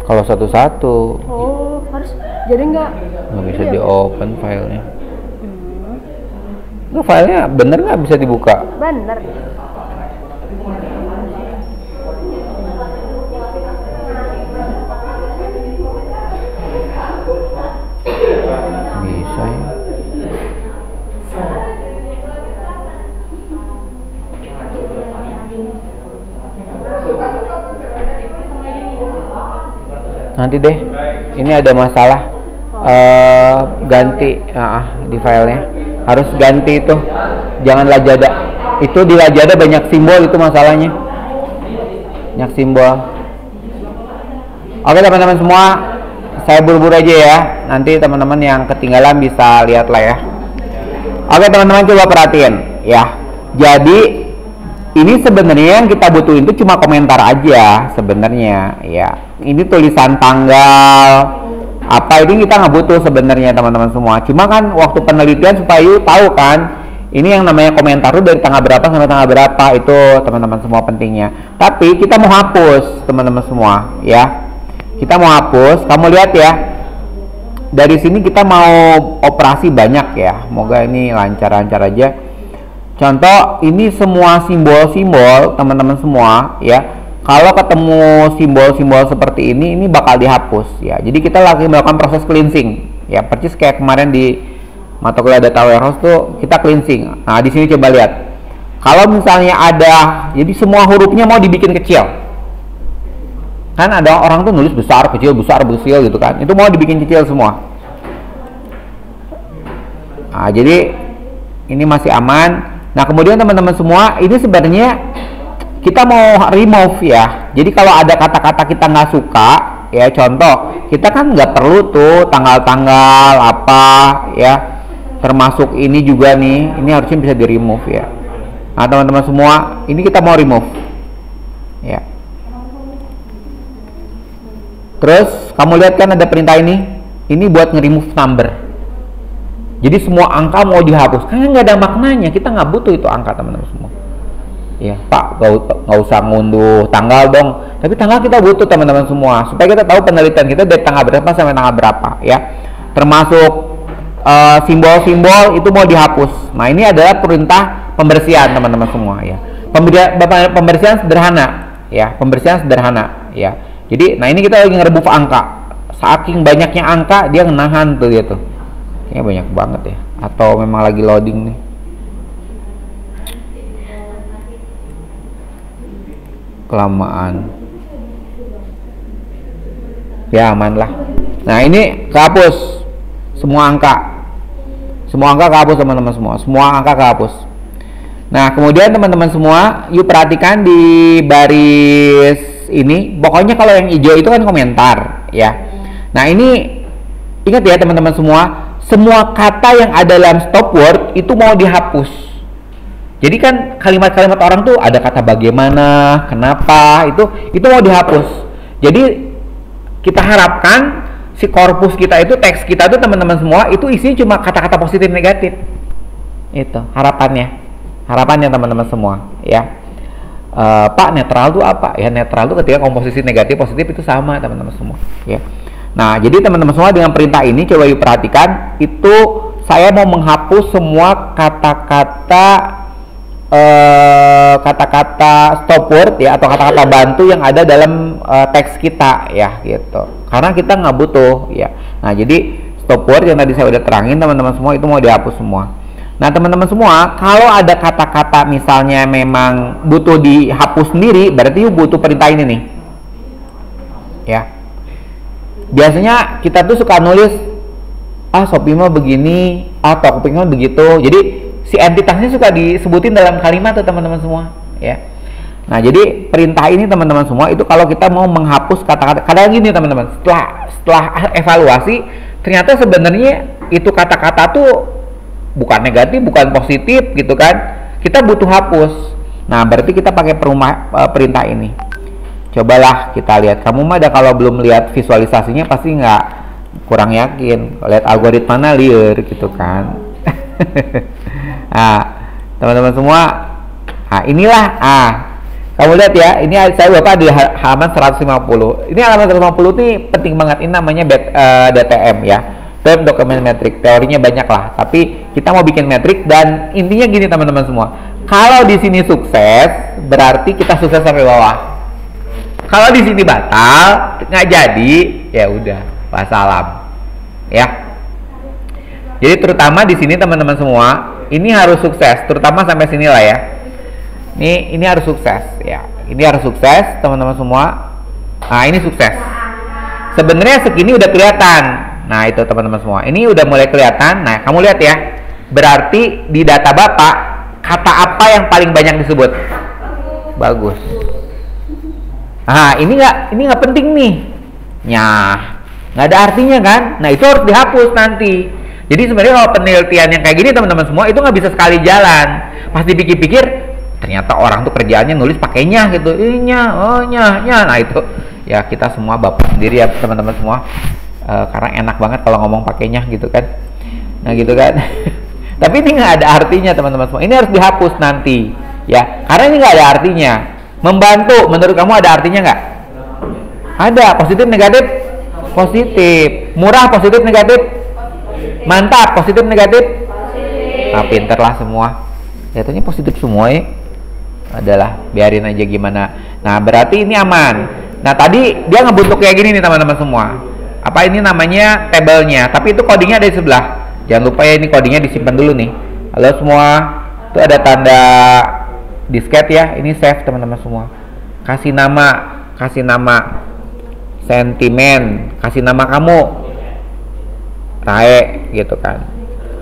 kalau satu-satu. Oh, harus jadi nggak Bisa di open filenya. Nggak, filenya bener nggak bisa dibuka? bener. Bisa ya. Nanti deh, ini ada masalah ganti di filenya. Harus ganti itu, jangan Lajada. Itu di Lajada banyak simbol, itu masalahnya. Banyak simbol. Oke teman-teman semua, saya buru-buru aja ya. Nanti teman-teman yang ketinggalan bisa lihat lah ya. Oke teman-teman, coba perhatiin ya. Jadi ini sebenarnya yang kita butuhin itu cuma komentar aja sebenarnya ya. Ini tulisan tanggal apa ini kita nggak butuh sebenarnya teman-teman semua. Cuma kan waktu penelitian supaya you tahu kan, ini yang namanya komentar itu dari tanggal berapa sampai tanggal berapa, itu teman-teman semua pentingnya. Tapi kita mau hapus teman-teman semua ya. Kita mau hapus. Kamu lihat ya. Dari sini kita mau operasi banyak ya. Semoga ini lancar-lancar aja. Contoh, ini semua simbol-simbol teman-teman semua ya. Kalau ketemu simbol-simbol seperti ini bakal dihapus ya. Jadi kita lagi melakukan proses cleansing ya. Persis kayak kemarin di mata kuliah data warehouse tuh kita cleansing. Nah, di sini coba lihat. Kalau misalnya ada, jadi semua hurufnya mau dibikin kecil. Kan ada orang tuh nulis besar, kecil gitu kan. Itu mau dibikin kecil semua. Nah, jadi ini masih aman. Nah, kemudian teman-teman semua, ini sebenarnya kita mau remove ya. Jadi kalau ada kata-kata kita nggak suka, ya contoh, kita kan nggak perlu tuh tanggal-tanggal apa ya. Termasuk ini juga nih, ini harusnya bisa di remove ya. Nah, teman-teman semua, ini kita mau remove ya. Terus kamu lihat kan ada perintah ini buat nge-remove number. Jadi semua angka mau dihapus, karena nggak ada maknanya, kita nggak butuh itu angka teman-teman semua. Ya Pak, nggak usah ngunduh tanggal dong, tapi tanggal kita butuh teman-teman semua, supaya kita tahu penelitian kita dari tanggal berapa sampai tanggal berapa ya. Termasuk simbol-simbol itu mau dihapus. Nah, ini adalah perintah pembersihan teman-teman semua ya. Pembersihan sederhana ya, pembersihan sederhana ya. Jadi, nah ini kita lagi nge-remove angka. Saking banyaknya angka, dia menahan tuh dia tuh. Kayaknya banyak banget ya. Atau memang lagi loading nih. Kelamaan. Ya aman lah. Nah, ini kehapus semua angka. Semua angka kehapus teman-teman semua. Semua angka kehapus. Nah, kemudian teman-teman semua, yuk perhatikan di baris ini. Pokoknya kalau yang hijau itu kan komentar ya. Nah, ini ingat ya teman-teman semua kata yang ada dalam stop word itu mau dihapus. Jadi kan kalimat-kalimat orang tuh ada kata bagaimana, kenapa, itu mau dihapus. Jadi kita harapkan si korpus kita itu, teks kita tuh teman-teman semua itu isinya cuma kata-kata positif negatif. Itu harapannya teman-teman semua ya. Pak, netral tuh apa? Ya netral tuh ketika komposisi negatif positif itu sama teman-teman semua ya. Nah, jadi teman-teman semua dengan perintah ini coba yuk perhatikan, itu saya mau menghapus semua kata-kata stop word ya, atau kata-kata bantu yang ada dalam teks kita ya gitu. Karena kita nggak butuh ya. Nah, jadi stop word yang tadi saya udah terangin teman-teman semua itu mau dihapus semua. Nah, teman-teman semua, kalau ada kata-kata misalnya memang butuh dihapus sendiri, berarti yuk butuh perintah ini nih ya. Biasanya kita tuh suka nulis Shopee mah begini, Tokopedia mah begitu. Jadi si entitasnya suka disebutin dalam kalimat tuh teman-teman semua ya. Nah, jadi perintah ini teman-teman semua itu kalau kita mau menghapus kata-kata, kadang gini teman-teman, setelah evaluasi ternyata sebenarnya itu kata-kata tuh bukan negatif, bukan positif gitu kan. Kita butuh hapus. Nah, berarti kita pakai perintah ini. Cobalah kita lihat. Kamu mah ada kalau belum lihat visualisasinya pasti nggak, kurang yakin. Lihat algoritmanya liar gitu kan. Nah, teman-teman semua, nah inilah, kamu lihat ya, ini saya bapak di halaman 150. Ini halaman 150 ini penting banget. Ini namanya DTM ya, Dalam Document Metric. Teorinya banyak lah, tapi kita mau bikin metrik dan intinya gini teman-teman semua. Kalau di sini sukses, berarti kita sukses sampai bawah. Kalau di sini batal, nggak jadi, ya udah, wassalam, ya. Jadi terutama di sini teman-teman semua, ini harus sukses, terutama sampai sini lah ya. Ini harus sukses, ya. Ini harus sukses, teman-teman semua. Nah, ini sukses. Sebenarnya segini udah kelihatan. Nah, itu teman-teman semua. Ini udah mulai kelihatan. Nah, kamu lihat ya. Berarti di data Bapak, kata apa yang paling banyak disebut? Bagus. Nah, ini nggak penting nih. Nyah, nggak ada artinya kan? Nah, itu harus dihapus nanti. Jadi sebenarnya kalau penelitian yang kayak gini teman-teman semua itu nggak bisa sekali jalan. Pas dipikir-pikir, ternyata orang tuh kerjaannya nulis pakainya gitu, nya, oh nya. Nah itu ya kita semua bapak sendiri ya teman-teman semua, karena enak banget kalau ngomong pakainya gitu kan. Nah gitu kan. Tapi ini nggak ada artinya teman-teman semua. Ini harus dihapus nanti ya, karena ini nggak ada artinya. Membantu menurut kamu ada artinya nggak? Ada. Positif negatif? Positif. Murah positif negatif? Mantap positif negatif? Nah pinter lah semua. Kelihatannya positif semua ya. Adalah biarin aja gimana. Nah berarti ini aman. Nah tadi dia ngebentuk kayak gini nih teman-teman semua. Apa ini namanya tabelnya? Tapi itu codingnya ada di sebelah. Jangan lupa ya, ini codingnya disimpan dulu nih. Halo semua. Itu ada tanda disket ya. Ini save teman-teman semua. Kasih nama sentimen, kasih nama kamu Rae gitu kan.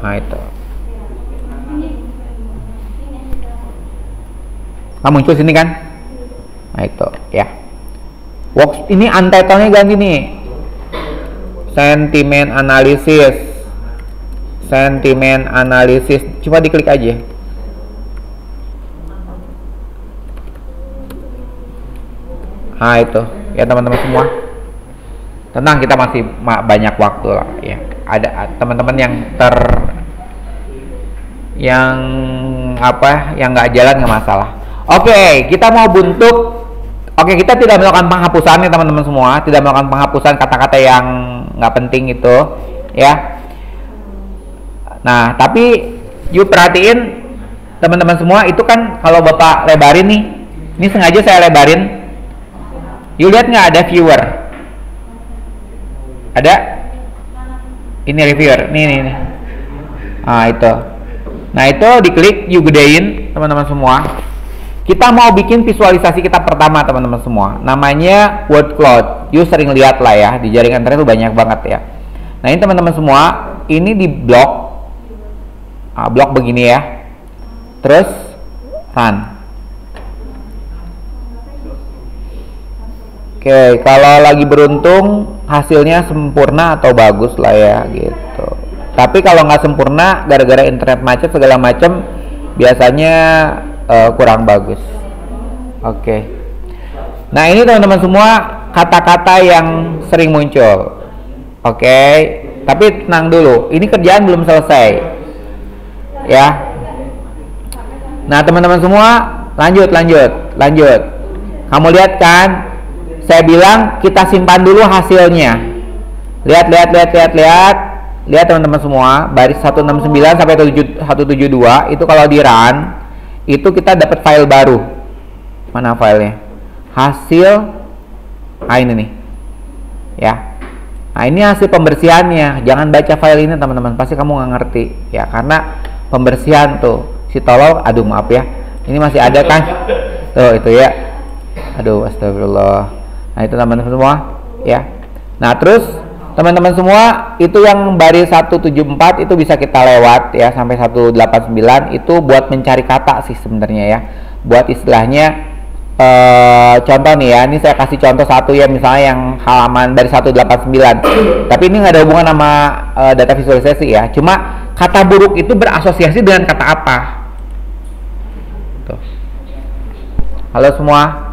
Nah itu. Muncul sini kan. Nah itu ya. Works ini untitled-nya ganti nih. Sentimen analisis. Coba diklik aja. Nah itu ya teman-teman semua. Tenang, kita masih banyak waktu lah ya. Ada teman-teman yang nggak jalan nggak masalah. Oke, kita mau bentuk. Oke, kita tidak melakukan penghapusan ya teman-teman semua. Tidak melakukan penghapusan kata-kata yang nggak penting itu ya. Nah, tapi yuk perhatiin teman-teman semua, itu kan kalau Bapak lebarin nih. Ini sengaja saya lebarin. Yuk lihat nggak ada viewer? Ada? Ini reviewer. Nih. Nah, itu. Nah, itu diklik, yuk gedein teman-teman semua. Kita mau bikin visualisasi kita pertama teman-teman semua. Namanya word cloud. You sering lihat lah ya, di jaringan internet itu banyak banget ya. Nah ini teman-teman semua, ini di blok. Blok begini ya. Terus run. Oke, kalau lagi beruntung hasilnya sempurna atau bagus lah ya gitu. Tapi kalau nggak sempurna gara-gara internet macet segala macam, biasanya kurang bagus. Oke. Nah ini teman-teman semua kata-kata yang sering muncul. Oke. Tapi tenang dulu, ini kerjaan belum selesai ya. Nah teman-teman semua, lanjut. Kamu lihat kan, saya bilang kita simpan dulu hasilnya. Lihat teman-teman semua, baris 169 sampai 172 itu kalau di run itu kita dapat file baru. Mana filenya? Hasil. Nah ini nih ya. Nah ini hasil pembersihannya. Jangan baca file ini teman-teman, pasti kamu nggak ngerti ya, karena pembersihan tuh si tolol. Aduh maaf ya, ini masih ada kan tuh itu ya. Aduh astagfirullah. Nah itu teman-teman semua ya. Nah terus teman-teman semua, itu yang baris 174 itu bisa kita lewat ya sampai 189. Itu buat mencari kata sih sebenarnya ya. Buat istilahnya contoh nih ya. Ini saya kasih contoh satu ya, misalnya yang halaman baris 189. Tapi ini nggak ada hubungan sama data visualisasi ya. Cuma kata buruk itu berasosiasi dengan kata apa? Tuh. Halo semua.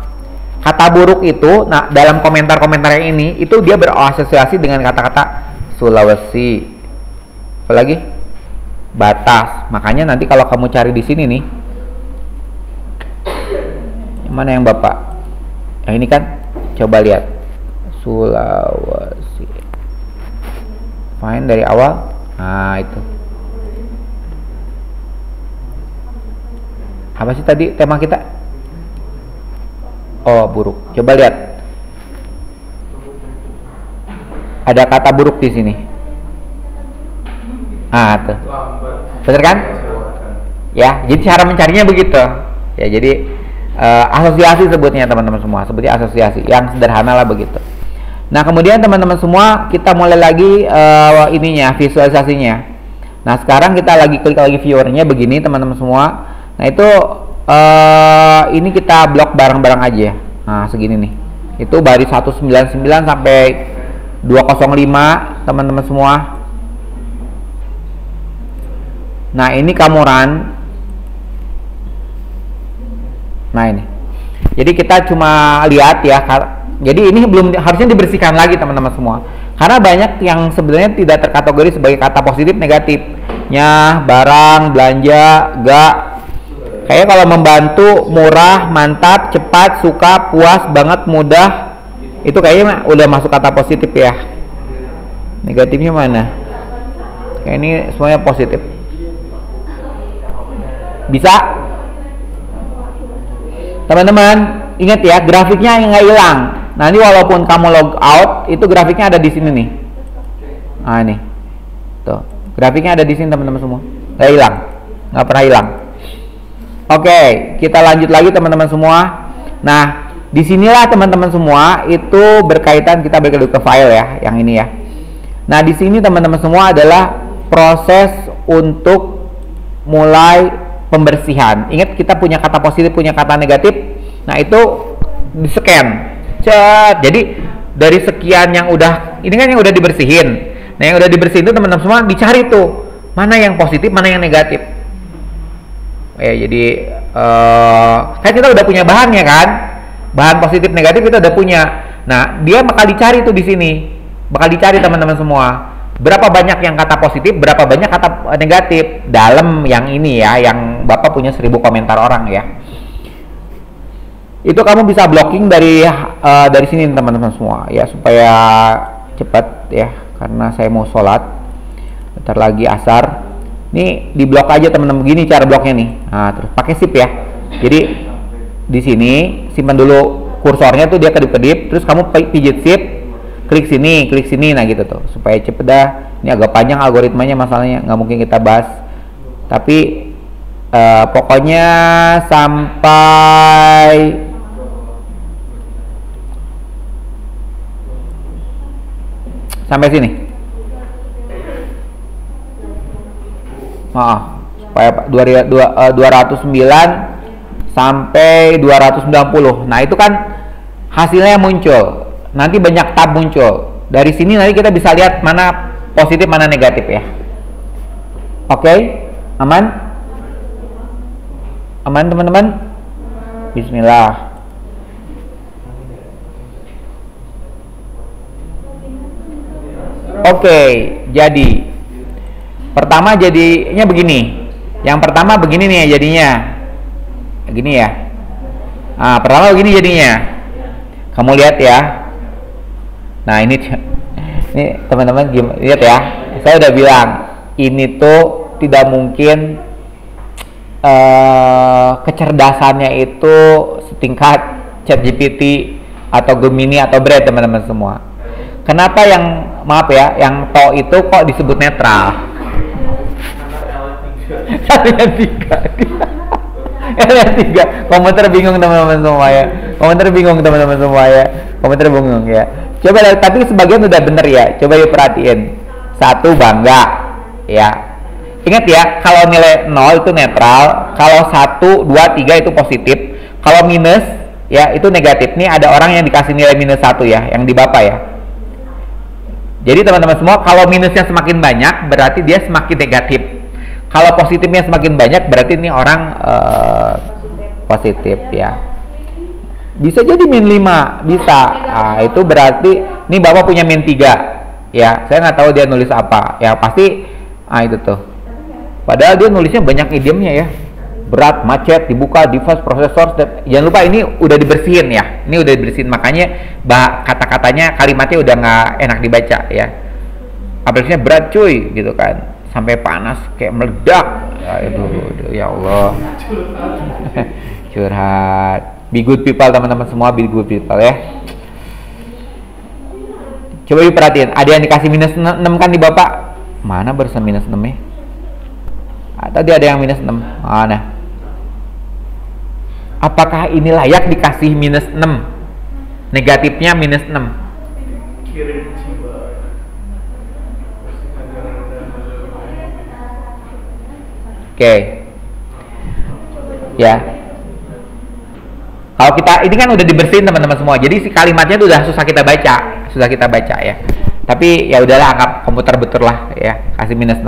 Kata buruk itu, nah dalam komentar-komentar yang ini, itu dia berasosiasi dengan kata-kata Sulawesi, apalagi batas. Makanya nanti kalau kamu cari di sini nih, mana yang Bapak? Yang ini kan, coba lihat Sulawesi. Find dari awal. Nah itu. Apa sih tadi tema kita? Oh buruk. Coba lihat. Ada kata buruk di sini. Ah tuh. Bener kan? Ya. Jadi cara mencarinya begitu. Ya jadi asosiasi sebutnya teman-teman semua. Sebutnya asosiasi. Yang sederhana lah begitu. Nah kemudian teman-teman semua, kita mulai lagi ininya, visualisasinya. Nah sekarang kita lagi klik lagi viewernya begini teman-teman semua. Nah itu ini kita blok bareng-bareng aja. Nah segini nih. Itu baris 199 sampai 205 teman-teman semua. Nah ini kamu run. Nah ini. Jadi kita cuma lihat ya. Jadi ini belum harusnya dibersihkan lagi teman-teman semua. Karena banyak yang sebenarnya tidak terkategori sebagai kata positif negatif. Nyah, barang, belanja, gak. Kayak kalau membantu, murah, mantap, cepat, suka, puas, banget, mudah. Itu kayaknya udah masuk kata positif ya. Negatifnya mana? Kayak ini semuanya positif. Bisa? Teman-teman, ingat ya, grafiknya yang nggak hilang. Nanti walaupun kamu log out, itu grafiknya ada di sini nih. Nah ini, tuh, grafiknya ada di sini teman-teman semua. Nggak hilang, nggak pernah hilang. Oke, kita lanjut lagi teman-teman semua. Nah, disinilah teman-teman semua itu berkaitan, kita balik ke file ya, yang ini ya. Nah, di sini teman-teman semua adalah proses untuk mulai pembersihan. Ingat kita punya kata positif, punya kata negatif. Nah, itu di scan. Cet. Jadi dari sekian yang udah, ini kan yang udah dibersihin. Nah, yang udah dibersihin itu teman-teman semua dicari tuh mana yang positif, mana yang negatif. Jadi kan kita udah punya bahannya kan, bahan positif negatif kita udah punya. Nah, dia bakal dicari tuh di sini, bakal dicari teman-teman semua. Berapa banyak yang kata positif, berapa banyak kata negatif dalam yang ini ya, yang Bapak punya 1000 komentar orang ya. Itu kamu bisa blocking dari sini teman-teman semua ya, supaya cepat ya, karena saya mau sholat bentar lagi asar. Nih di blok aja teman-teman, begini cara bloknya nih. Nah, terus pakai shift ya. Jadi di sini simpan dulu kursornya tuh, dia kedip-kedip, terus kamu pijit shift, klik sini, nah gitu tuh, supaya cepet dah. Ini agak panjang algoritmanya, masalahnya nggak mungkin kita bahas, tapi pokoknya sampai sini. Supaya 209 sampai 290. Nah, itu kan hasilnya muncul. Nanti banyak tab muncul. Dari sini nanti kita bisa lihat mana positif, mana negatif ya. Oke, aman? Aman teman-teman? Bismillah. Oke, jadi pertama jadinya begini. Yang pertama begini nih jadinya. Begini ya. Nah, pertama begini jadinya. Kamu lihat ya. Nah, ini teman-teman lihat ya. Saya udah bilang ini tuh tidak mungkin kecerdasannya itu setingkat ChatGPT atau Gemini atau Brad teman-teman semua. Kenapa yang maaf ya, yang to itu kok disebut netral? Satunya 3. Komputer bingung teman-teman semua ya. Komputer bingung ya. Coba, tapi sebagian udah bener ya. Coba yuk perhatiin. 1 bangga ya. Ingat ya, kalau nilai 0 itu netral, kalau 1, 2, 3 itu positif. Kalau minus ya itu negatif. Nih ada orang yang dikasih nilai minus 1 ya, yang di Bapak ya. Jadi teman-teman semua, kalau minusnya semakin banyak berarti dia semakin negatif. Kalau positifnya semakin banyak berarti ini orang positif ya. Bisa jadi min 5, bisa. Nah, itu berarti ini Bapak punya min 3 ya. Saya nggak tahu dia nulis apa. Ya pasti itu tuh. Padahal dia nulisnya banyak idiomnya ya. Berat, macet, dibuka, device, prosesor. Jangan lupa ini udah dibersihin ya. Ini udah dibersihin, makanya kata-katanya, kalimatnya udah nggak enak dibaca ya. Aplikasinya berat cuy gitu kan, sampai panas kayak meledak. Ya Allah. Curhat. Be good people teman-teman semua, be good people ya. Coba diperhatiin, ada yang dikasih minus 6 kan di Bapak? Mana barusan minus 6 ya? Tadi ada yang minus 6. Mana? Apakah ini layak dikasih minus 6? Negatifnya minus 6. Oke. Ya. Kalau kita ini kan udah dibersihin teman-teman semua. Jadi si kalimatnya itu udah susah kita baca ya. Tapi ya udahlah, anggap komputer betul lah ya, kasih minus 6.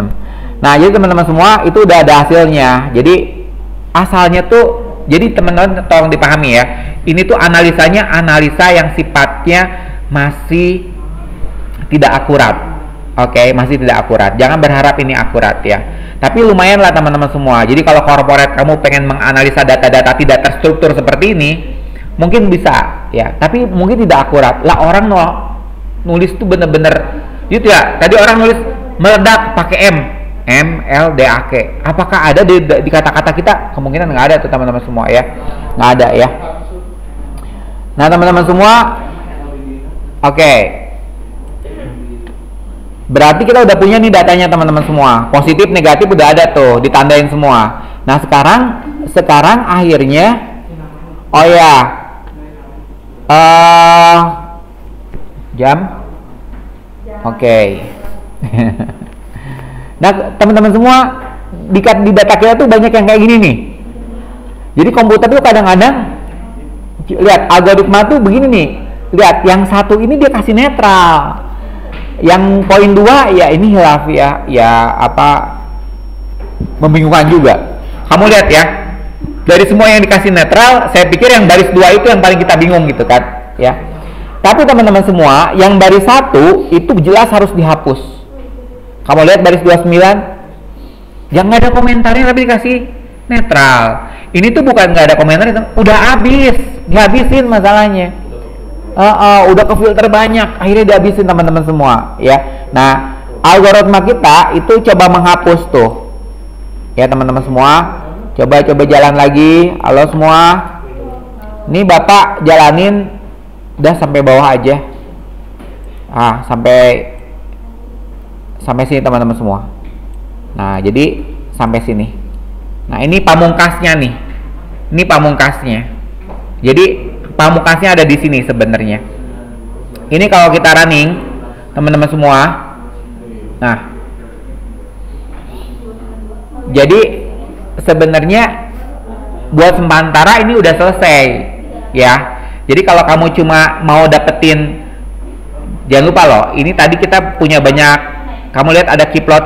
Nah, jadi teman-teman semua itu udah ada hasilnya. Jadi asalnya tuh jadi teman-teman tolong dipahami ya. Ini tuh analisanya analisa yang sifatnya masih tidak akurat. Oke, masih tidak akurat. Jangan berharap ini akurat ya. Tapi lumayan lah teman-teman semua. Jadi kalau corporate kamu pengen menganalisa data-data tidak terstruktur seperti ini, mungkin bisa ya. Tapi mungkin tidak akurat. Lah orang nulis tuh bener-bener gitu ya. Tadi orang nulis meledak pakai MLDAK. Apakah ada di kata-kata kita? Kemungkinan nggak ada tuh teman-teman semua ya. Nggak ada ya. Nah teman-teman semua, oke. Berarti kita udah punya nih datanya teman-teman semua. Positif, negatif udah ada tuh, ditandain semua. Nah sekarang akhirnya, oh ya, jam, oke. Nah teman-teman semua, di data kita tuh banyak yang kayak gini nih. Jadi komputer tuh kadang-kadang, lihat algoritma tuh begini nih. Lihat yang satu ini dia kasih netral. Yang poin 2 ya ini hilaf ya apa membingungkan juga. Kamu lihat ya, dari semua yang dikasih netral, saya pikir yang baris 2 itu yang paling kita bingung gitu kan ya. Tapi teman-teman semua, yang baris 1 itu jelas harus dihapus. Kamu lihat baris 29 yang nggak ada komentarnya tapi dikasih netral. Ini tuh bukan nggak ada komentar, udah habis, dihabisin masalahnya. Udah ke filter banyak, akhirnya dihabisin teman-teman semua ya. Nah algoritma kita itu coba menghapus tuh ya teman-teman semua. Coba jalan lagi. Halo semua, ini bapak jalanin udah sampai bawah aja, sampai sini teman-teman semua. Nah jadi sampai sini. Nah ini pamungkasnya nih, ini pamungkasnya. Jadi pamungkasnya ada di sini sebenarnya. Ini kalau kita running, teman-teman semua. Nah, jadi sebenarnya buat sementara ini udah selesai, ya. Jadi kalau kamu cuma mau dapetin, jangan lupa loh. Ini tadi kita punya banyak. Kamu lihat ada kiplot.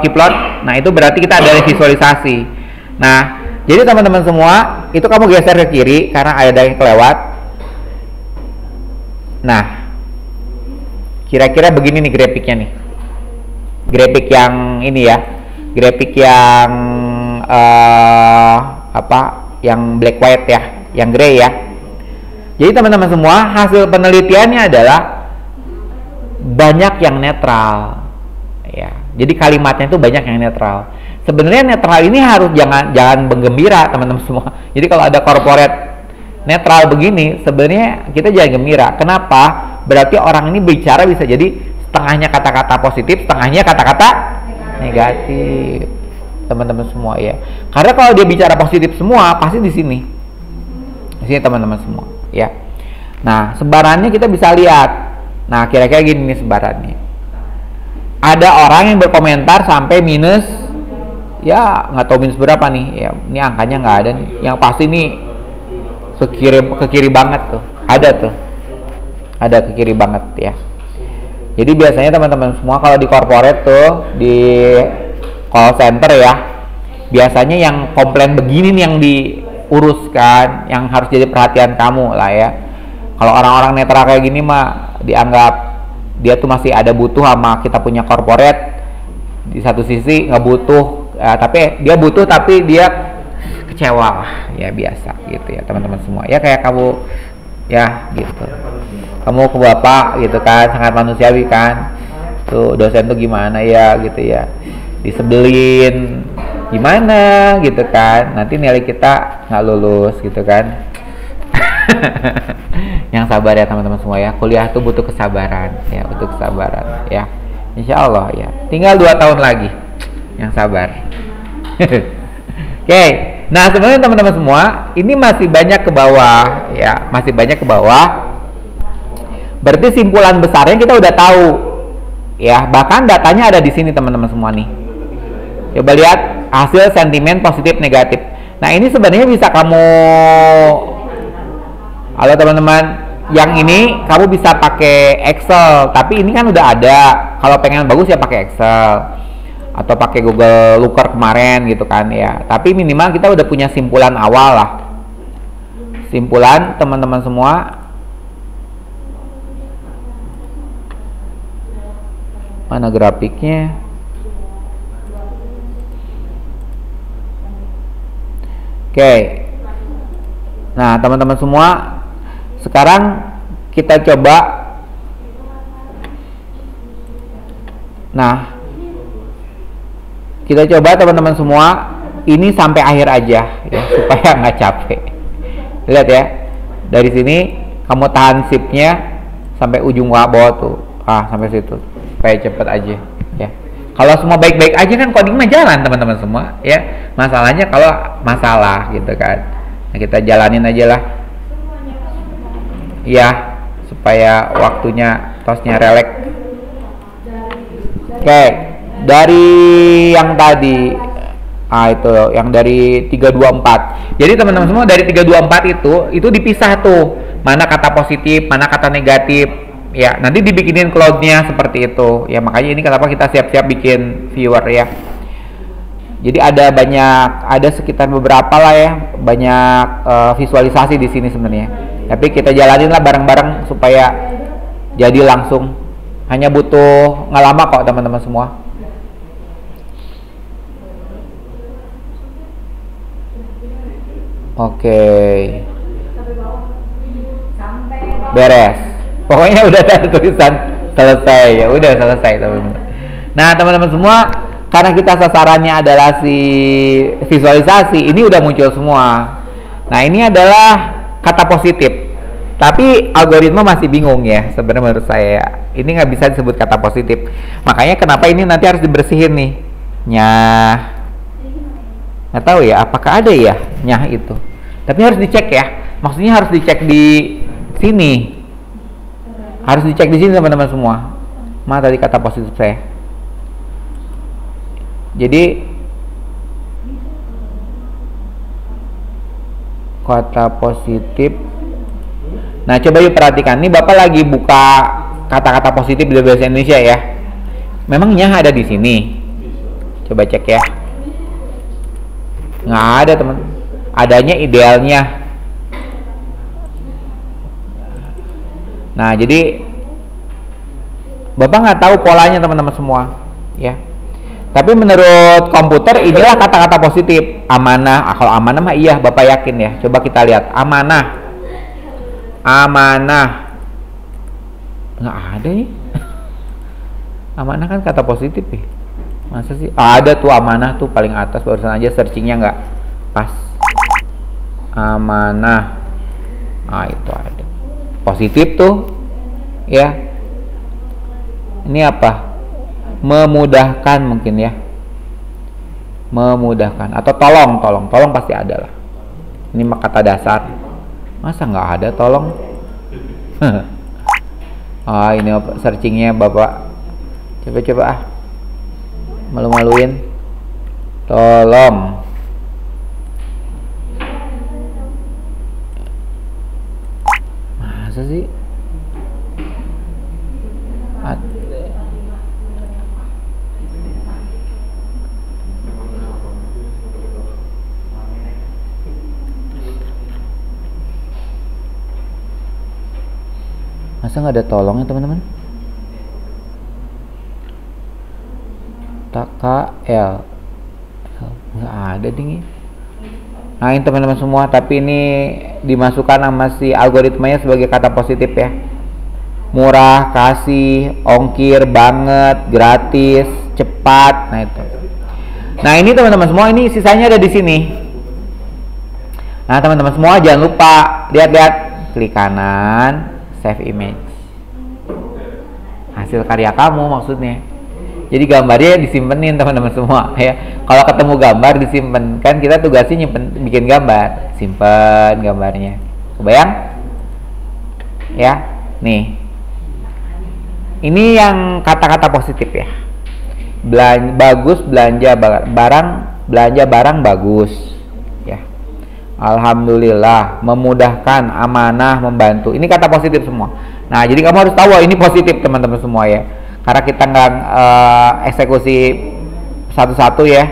Nah itu berarti kita ada visualisasi. Nah, jadi teman-teman semua, itu kamu geser ke kiri karena ada yang kelewat. Nah, kira-kira begini nih grafiknya nih. Grafik yang ini ya, grafik yang yang black white ya, yang gray ya. Jadi teman-teman semua, hasil penelitiannya adalah banyak yang netral ya. Jadi kalimatnya itu banyak yang netral. Sebenarnya netral ini harus jangan menggembira teman-teman semua. Jadi kalau ada corporate netral begini, sebenarnya kita jangan gembira. Kenapa? Berarti orang ini bicara bisa jadi setengahnya kata-kata positif, setengahnya kata-kata negatif, teman-teman semua ya. Karena kalau dia bicara positif semua, pasti di sini teman-teman semua ya. Nah sebarannya kita bisa lihat. Nah kira-kira gini nih sebarannya. Ada orang yang berkomentar sampai minus, ya nggak tahu minus berapa nih ya. Ini angkanya nggak ada nih. Yang pasti nih ke kiri banget tuh, ada ke kiri banget ya. Jadi biasanya teman-teman semua kalau di corporate tuh, di call center ya, biasanya yang komplain begini nih yang diuruskan, yang harus jadi perhatian kamu lah ya. Kalau orang-orang netral kayak gini mah dianggap dia tuh masih ada butuh sama kita punya corporate. Di satu sisi nggak butuh, tapi dia butuh tapi dia kecewa lah ya, biasa gitu ya teman-teman semua ya. Kayak kamu ya gitu, kamu ke bapak gitu kan, sangat manusiawi kan, tuh dosen tuh gimana ya gitu ya, disebelin gimana gitu kan, nanti nilai kita nggak lulus gitu kan. Yang sabar ya teman-teman semua ya, kuliah tuh butuh kesabaran ya, butuh kesabaran ya. Insya Allah ya, tinggal 2 tahun lagi, yang sabar. Oke. Nah sebenarnya teman-teman semua, ini masih banyak ke bawah ya, masih banyak ke bawah. Berarti simpulan besarnya kita udah tahu ya, bahkan datanya ada di sini teman-teman semua nih. Coba lihat hasil sentimen positif negatif. Nah ini sebenarnya bisa kamu, halo teman-teman, yang ini kamu bisa pakai Excel, tapi ini kan udah ada. Kalau pengen bagus ya pakai Excel atau pakai Google Looker kemarin gitu kan ya. Tapi minimal kita udah punya simpulan awal lah. Kesimpulan teman-teman semua, mana grafiknya? Oke. Nah, teman-teman semua, sekarang kita coba. Nah, kita coba teman-teman semua ini sampai akhir aja ya, supaya nggak capek. Lihat ya, dari sini kamu tahan shiftnya sampai ujung bawah tuh, sampai situ, supaya cepet aja ya. Kalau semua baik-baik aja kan coding mah jalan teman-teman semua ya. Masalahnya kalau masalah gitu kan, nah, kita jalanin aja lah ya, supaya waktunya tosnya relax. Oke, dari yang tadi itu yang dari 324. Jadi teman-teman semua dari 324 itu dipisah tuh, mana kata positif, mana kata negatif. Ya, nanti dibikinin cloud-nya seperti itu. Ya, makanya ini kenapa kita siap-siap bikin viewer ya. Jadi ada sekitar beberapa lah ya, banyak visualisasi di sini sebenarnya. Tapi kita jalanin lah bareng-bareng supaya jadi langsung. Hanya butuh nggak lama kok teman-teman semua. Oke. Beres. Pokoknya udah ada tulisan selesai ya, udah selesai teman-teman. Nah, teman-teman semua, karena kita sasarannya adalah si visualisasi, ini udah muncul semua. Nah, ini adalah kata positif. Tapi algoritma masih bingung ya sebenarnya menurut saya. Ini nggak bisa disebut kata positif. Makanya kenapa ini nanti harus dibersihin nih. Nyah. Nggak tahu ya apakah ada ya nyah itu. Tapi harus dicek ya. Maksudnya harus dicek di sini. Harus dicek di sini teman-teman semua. Mana tadi kata positif saya? Jadi kata positif. Nah, coba yuk perhatikan. Ini Bapak lagi buka kata-kata positif di bahasa Indonesia ya. Memangnya ada di sini? Coba cek ya. Nggak ada teman. Adanya idealnya. Nah, jadi Bapak nggak tahu polanya teman-teman semua ya. Tapi menurut komputer inilah kata-kata positif. Amanah. Kalau amanah mah iya Bapak yakin ya. Coba kita lihat. Amanah. Amanah. Nggak ada ya. Amanah kan kata positif ya. Masa sih? Ada tuh amanah tuh paling atas, barusan aja searchingnya nggak pas. Amanah. Itu ada. Positif tuh ya. Ini apa? Memudahkan mungkin ya. Memudahkan atau tolong pasti ada lah. Ini mah kata dasar. Masa nggak ada tolong? Ini searchingnya Bapak. Coba malu-maluin. Tolong. Masa sih? Masa nggak ada tolongnya teman-teman? KL nggak ada dingin. Nah ini teman-teman semua, tapi ini dimasukkan sama si algoritmanya sebagai kata positif ya. Murah, kasih, ongkir, banget, gratis, cepat. Nah itu. Nah ini teman-teman semua, ini sisanya ada di sini. Nah teman-teman semua jangan lupa lihat-lihat, klik kanan, save image, hasil karya kamu maksudnya. Jadi gambarnya disimpenin teman-teman semua ya. Kalau ketemu gambar disimpan, kan kita tugasnya nyimpen, bikin gambar, simpen gambarnya. Kebayang? Ya, nih. Ini yang kata-kata positif ya. Bagus belanja barang bagus ya. Alhamdulillah, memudahkan, amanah, membantu. Ini kata positif semua. Nah, jadi kamu harus tahu ini positif teman-teman semua ya. Karena kita nggak eksekusi satu-satu ya.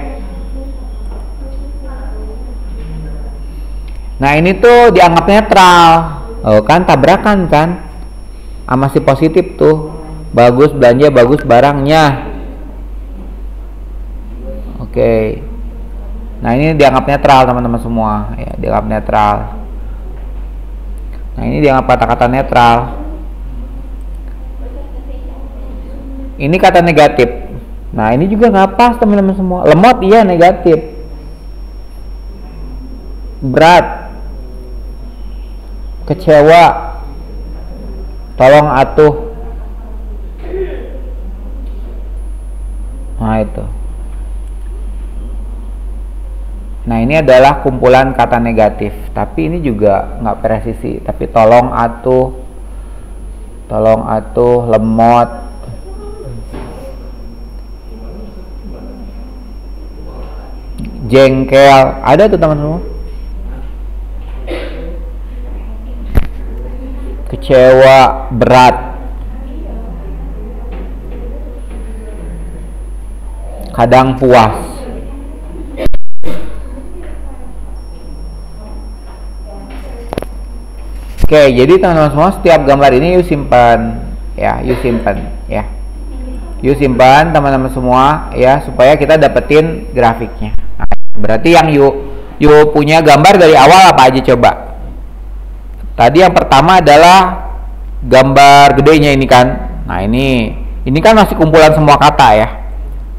Nah ini tuh dianggap netral. Oh kan tabrakan kan sama si positif tuh. Bagus belanja, bagus barangnya. Oke. Nah ini dianggap netral teman-teman semua ya, dianggap netral. Nah ini dianggap kata-kata netral. Ini kata negatif. Nah ini juga nggak pas teman-teman semua. Lemot iya negatif. Berat, kecewa, tolong atuh. Nah itu. Nah ini adalah kumpulan kata negatif, tapi ini juga nggak presisi. Tapi tolong atuh, lemot, jengkel, ada tuh teman-teman. Kecewa, berat, kadang puas. Oke, jadi teman-teman semua setiap gambar ini yuk simpan ya, yuk simpan ya. Yuk simpan teman-teman semua ya supaya kita dapetin grafiknya. Nah, berarti yang yuk punya gambar dari awal apa aja coba? Tadi yang pertama adalah gambar gedenya ini kan. Nah, ini kan masih kumpulan semua kata ya.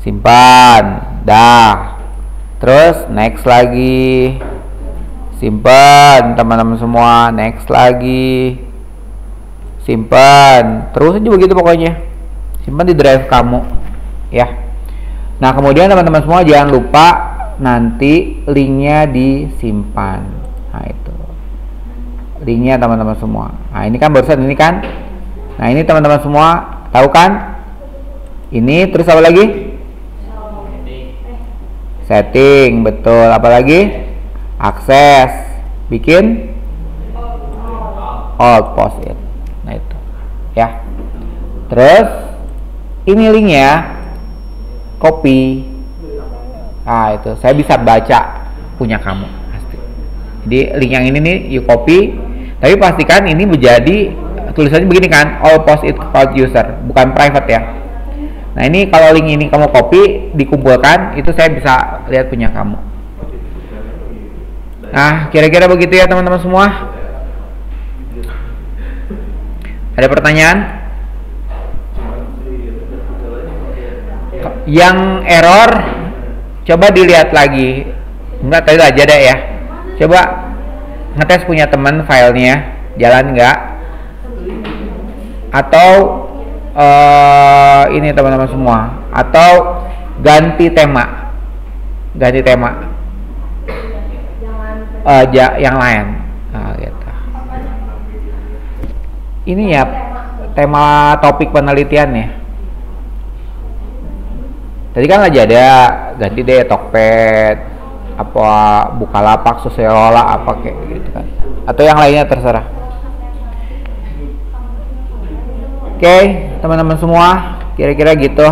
Simpan, dah. Terus next lagi. Simpan teman-teman semua, next lagi, simpan, terus aja begitu pokoknya, simpan di drive kamu ya. Nah kemudian teman-teman semua jangan lupa nanti linknya disimpan. Nah itu linknya teman-teman semua. Nah ini kan barusan ini kan. Nah ini teman-teman semua tahu kan? Ini terus apa lagi? Setting, betul. Apa lagi? Akses, bikin alt post it. Nah itu ya. Terus ini linknya copy. Nah itu saya bisa baca punya kamu pasti. Jadi link yang ini nih you copy, tapi pastikan ini menjadi tulisannya begini kan, all post it cloud user, bukan private ya. Nah ini kalau link ini kamu copy dikumpulkan, itu saya bisa lihat punya kamu. Nah, kira-kira begitu ya teman-teman semua. Ada pertanyaan? Yang error, coba dilihat lagi. Enggak, tadi aja deh ya. Coba ngetes punya teman filenya, jalan enggak? Atau ini teman-teman semua. Atau ganti tema. Yang lain. Nah, gitu. Ini ya tema topik penelitian ya. Tadi kan aja ada ganti deh Tokped, apa Bukalapak, Suserola, apa kayak gitu kan. Atau yang lainnya terserah. Oke, teman-teman semua, kira-kira gitu.